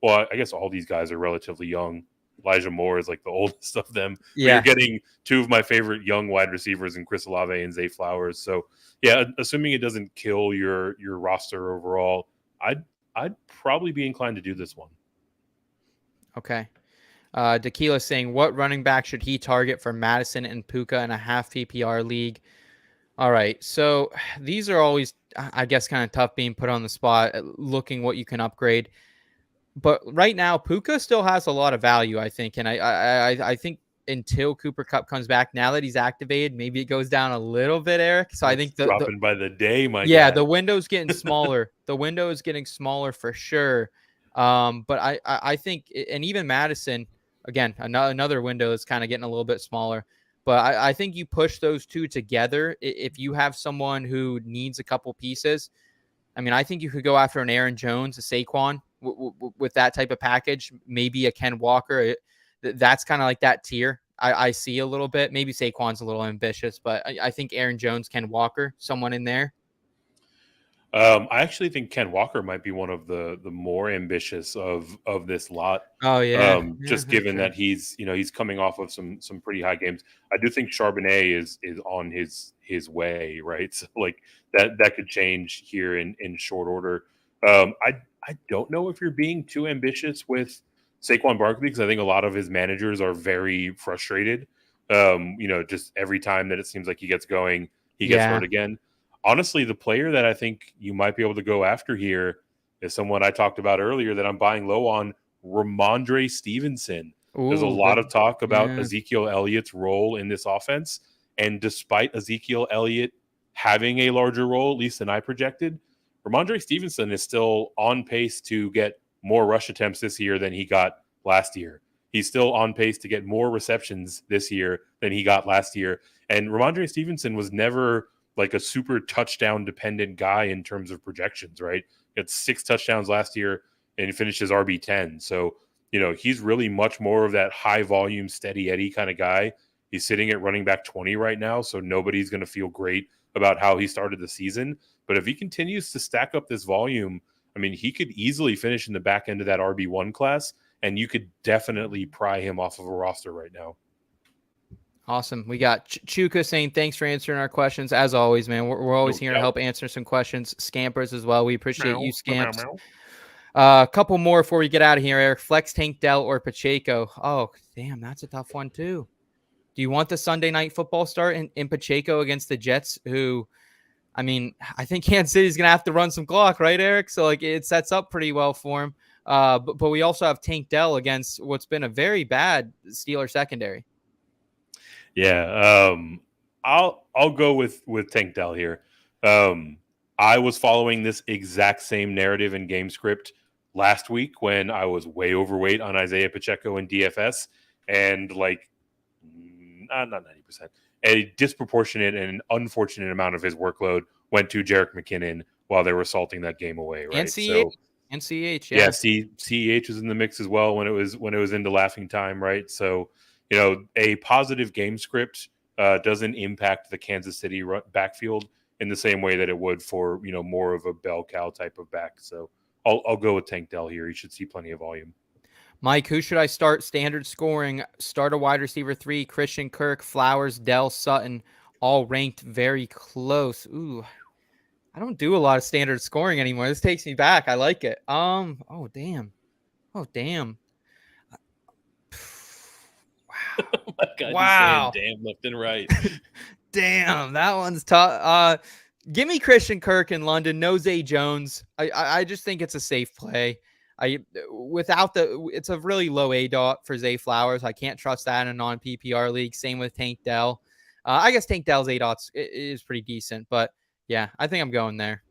well, I guess all these guys are relatively young. Elijah Moore is like the oldest of them. Yeah. But you're getting 2 of my favorite young wide receivers in Chris Olave and Zay Flowers. So yeah, assuming it doesn't kill your roster overall, I'd probably be inclined to do this one. Okay. Tequila saying, what running back should he target for Madison and Puka in a half PPR league? All right. So these are always, I guess, kind of tough being put on the spot, looking what you can upgrade. But right now, Puka still has a lot of value, I think. And I think until Cooper Kupp comes back, now that he's activated, maybe it goes down a little bit, Eric. So I think dropping by the day, my guy. God. The window's getting smaller. The window is getting smaller for sure. But I think, and even Madison, again, another window is kind of getting a little bit smaller. But I think you push those two together. If you have someone who needs a couple pieces, I mean, I think you could go after an Aaron Jones, a Saquon with that type of package, maybe a Ken Walker. That's kind of like that tier I see a little bit. Maybe Saquon's a little ambitious, but I think Aaron Jones, Ken Walker, someone in there. I actually think Ken Walker might be one of the more ambitious of this lot. Oh yeah, Just given that he's coming off of some pretty high games. I do think Charbonnet is on his way, right? So like that could change here in short order. I don't know if you're being too ambitious with Saquon Barkley, because I think a lot of his managers are very frustrated. Just every time that it seems like he gets going, he gets hurt again. Honestly, the player that I think you might be able to go after here is someone I talked about earlier that I'm buying low on, Ramondre Stevenson. There's a lot of talk about Ezekiel Elliott's role in this offense. And despite Ezekiel Elliott having a larger role, at least than I projected, Ramondre Stevenson is still on pace to get more rush attempts this year than he got last year. He's still on pace to get more receptions this year than he got last year. And Ramondre Stevenson was never like a super touchdown dependent guy in terms of projections, right? He had 6 touchdowns last year and he finished his RB10. So, he's really much more of that high volume, steady Eddie kind of guy. He's sitting at running back 20 right now. So nobody's going to feel great about how he started the season. But if he continues to stack up this volume, I mean, he could easily finish in the back end of that RB1 class. And you could definitely pry him off of a roster right now. Awesome. We got Chuka saying, thanks for answering our questions. As always, man, we're always here to help answer some questions. Scampers as well. We appreciate you, Scamps. A couple more before we get out of here, Eric. Flex Tank Dell or Pacheco? Oh, damn, that's a tough one, too. Do you want the Sunday night football start in Pacheco against the Jets, who, I mean, I think Kansas City's going to have to run some clock, right, Eric? So, like, it sets up pretty well for him. But we also have Tank Dell against what's been a very bad Steelers secondary. Yeah, I'll go with Tank Dell here. I was following this exact same narrative and game script last week when I was way overweight on Isaiah Pacheco and DFS, and like not 90%, a disproportionate and unfortunate amount of his workload went to Jerick McKinnon while they were salting that game away. Right, and CH, yeah, CEH was in the mix as well when it was into laughing time, right? So, a positive game script doesn't impact the Kansas City backfield in the same way that it would for, more of a bell cow type of back. So I'll go with Tank Dell here. You should see plenty of volume. Mike, who should I start? Standard scoring. Start a wide receiver 3, Christian Kirk, Flowers, Dell, Sutton, all ranked very close. Ooh, I don't do a lot of standard scoring anymore. This takes me back. I like it. Oh, damn. Oh my God, wow. You're saying damn left and right. Damn, that one's tough. Give me Christian Kirk in London. No Zay Jones. I just think it's a safe play. It's a really low ADOT for Zay Flowers. I can't trust that in a non-PPR league. Same with Tank Dell. I guess Tank Dell's ADOT is pretty decent, but yeah, I think I'm going there.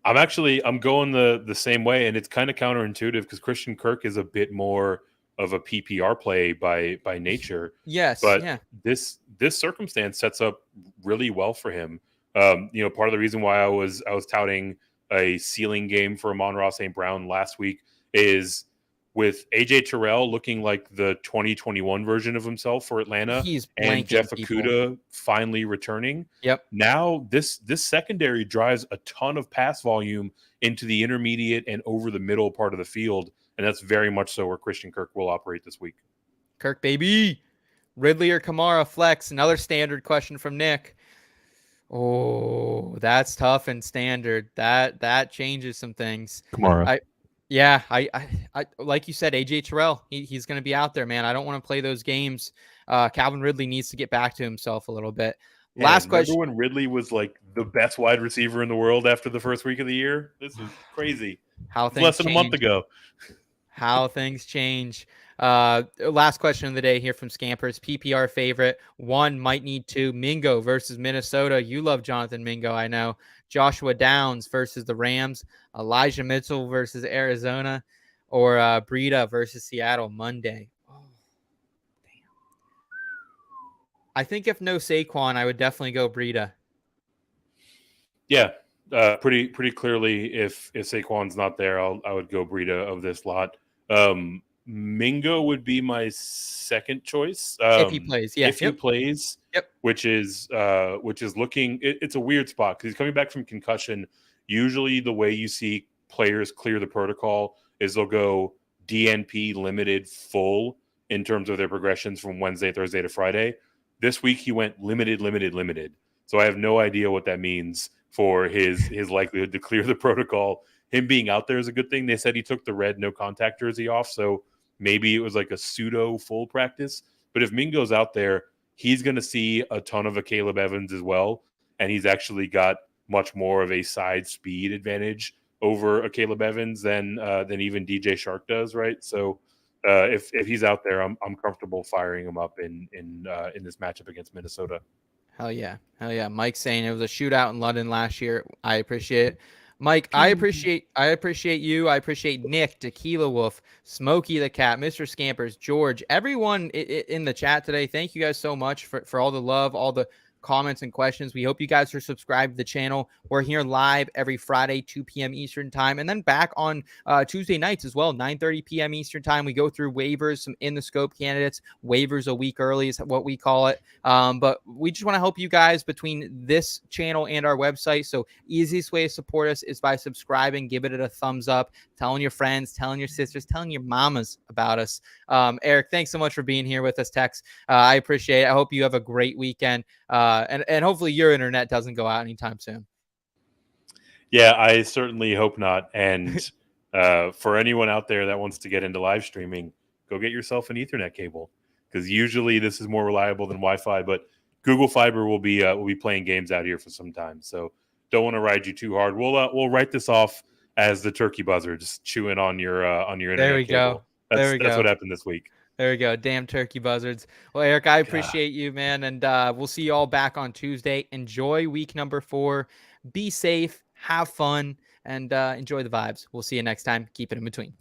I'm going the same way, and it's kind of counterintuitive because Christian Kirk is a bit more of a PPR play by nature. Yes, but yeah. This circumstance sets up really well for him. Part of the reason why I was touting a ceiling game for Amon-Ra St. Brown last week is with AJ Terrell looking like the 2021 version of himself for Atlanta, and Jeff Okudah finally returning. Yep. Now this secondary drives a ton of pass volume into the intermediate and over the middle part of the field, and that's very much so where Christian Kirk will operate this week. Kirk, baby. Ridley or Kamara flex? Another standard question from Nick. Oh, that's tough and standard. That changes some things. Kamara. I like you said, AJ Terrell, he's going to be out there, man. I don't want to play those games. Calvin Ridley needs to get back to himself a little bit. Last question. Remember when Ridley was like the best wide receiver in the world after the first week of the year? This is crazy. How things less than a month ago. How things change. Last question of the day here from Scampers. PPR favorite. 1 might need 2. Mingo versus Minnesota. You love Jonathan Mingo, I know. Joshua Downs versus the Rams. Elijah Mitchell versus Arizona. Or Breida versus Seattle Monday. Oh, damn. I think if no Saquon, I would definitely go Breida. Yeah. Pretty clearly, if Saquon's not there, I would go Breida of this lot. Mingo would be my second choice. If he plays, yeah. If he plays, Yep. which is looking, it's a weird spot because he's coming back from concussion. Usually, the way you see players clear the protocol is they'll go DNP limited full in terms of their progressions from Wednesday, Thursday to Friday. This week he went limited. So I have no idea what that means for his likelihood to clear the protocol. Him being out there is a good thing. They said he took the red no contact jersey off, so maybe it was like a pseudo full practice. But if Mingo's out there, he's going to see a ton of a Caleb Evans as well, and he's actually got much more of a side speed advantage over a Caleb Evans than even DJ Chark does, right? So if he's out there, I'm comfortable firing him up in this matchup against Minnesota. Hell yeah. Mike's saying it was a shootout in London last year. I appreciate it. Mike, I appreciate you. I appreciate Nick, Tequila Wolf, Smokey the Cat, Mr. Scampers, George, everyone in the chat today. Thank you guys so much for all the love, all the comments and questions. We hope you guys are subscribed to the channel. We're here live every Friday, 2 p.m. Eastern time, and then back on Tuesday nights as well, 9:30 p.m. Eastern time. We go through waivers, some in the scope candidates. Waivers a week early is what we call it. But we just want to help you guys between this channel and our website. So easiest way to support us is by subscribing, giving it a thumbs up, telling your friends, telling your sisters, telling your mamas about us. Eric, thanks so much for being here with us, Tex. I appreciate it. I hope you have a great weekend. And hopefully your internet doesn't go out anytime soon. Yeah, I certainly hope not. And for anyone out there that wants to get into live streaming, go get yourself an Ethernet cable, because usually this is more reliable than Wi-Fi. But Google Fiber will be playing games out here for some time, so don't want to ride you too hard. We'll write this off as the turkey buzzer, just chewing on your internet there we cable. Go. That's what happened this week. There we go. Damn turkey buzzards. Well, Eric, I appreciate you, man. And we'll see you all back on Tuesday. Enjoy week number 4. Be safe, have fun, and enjoy the vibes. We'll see you next time. Keep it in between.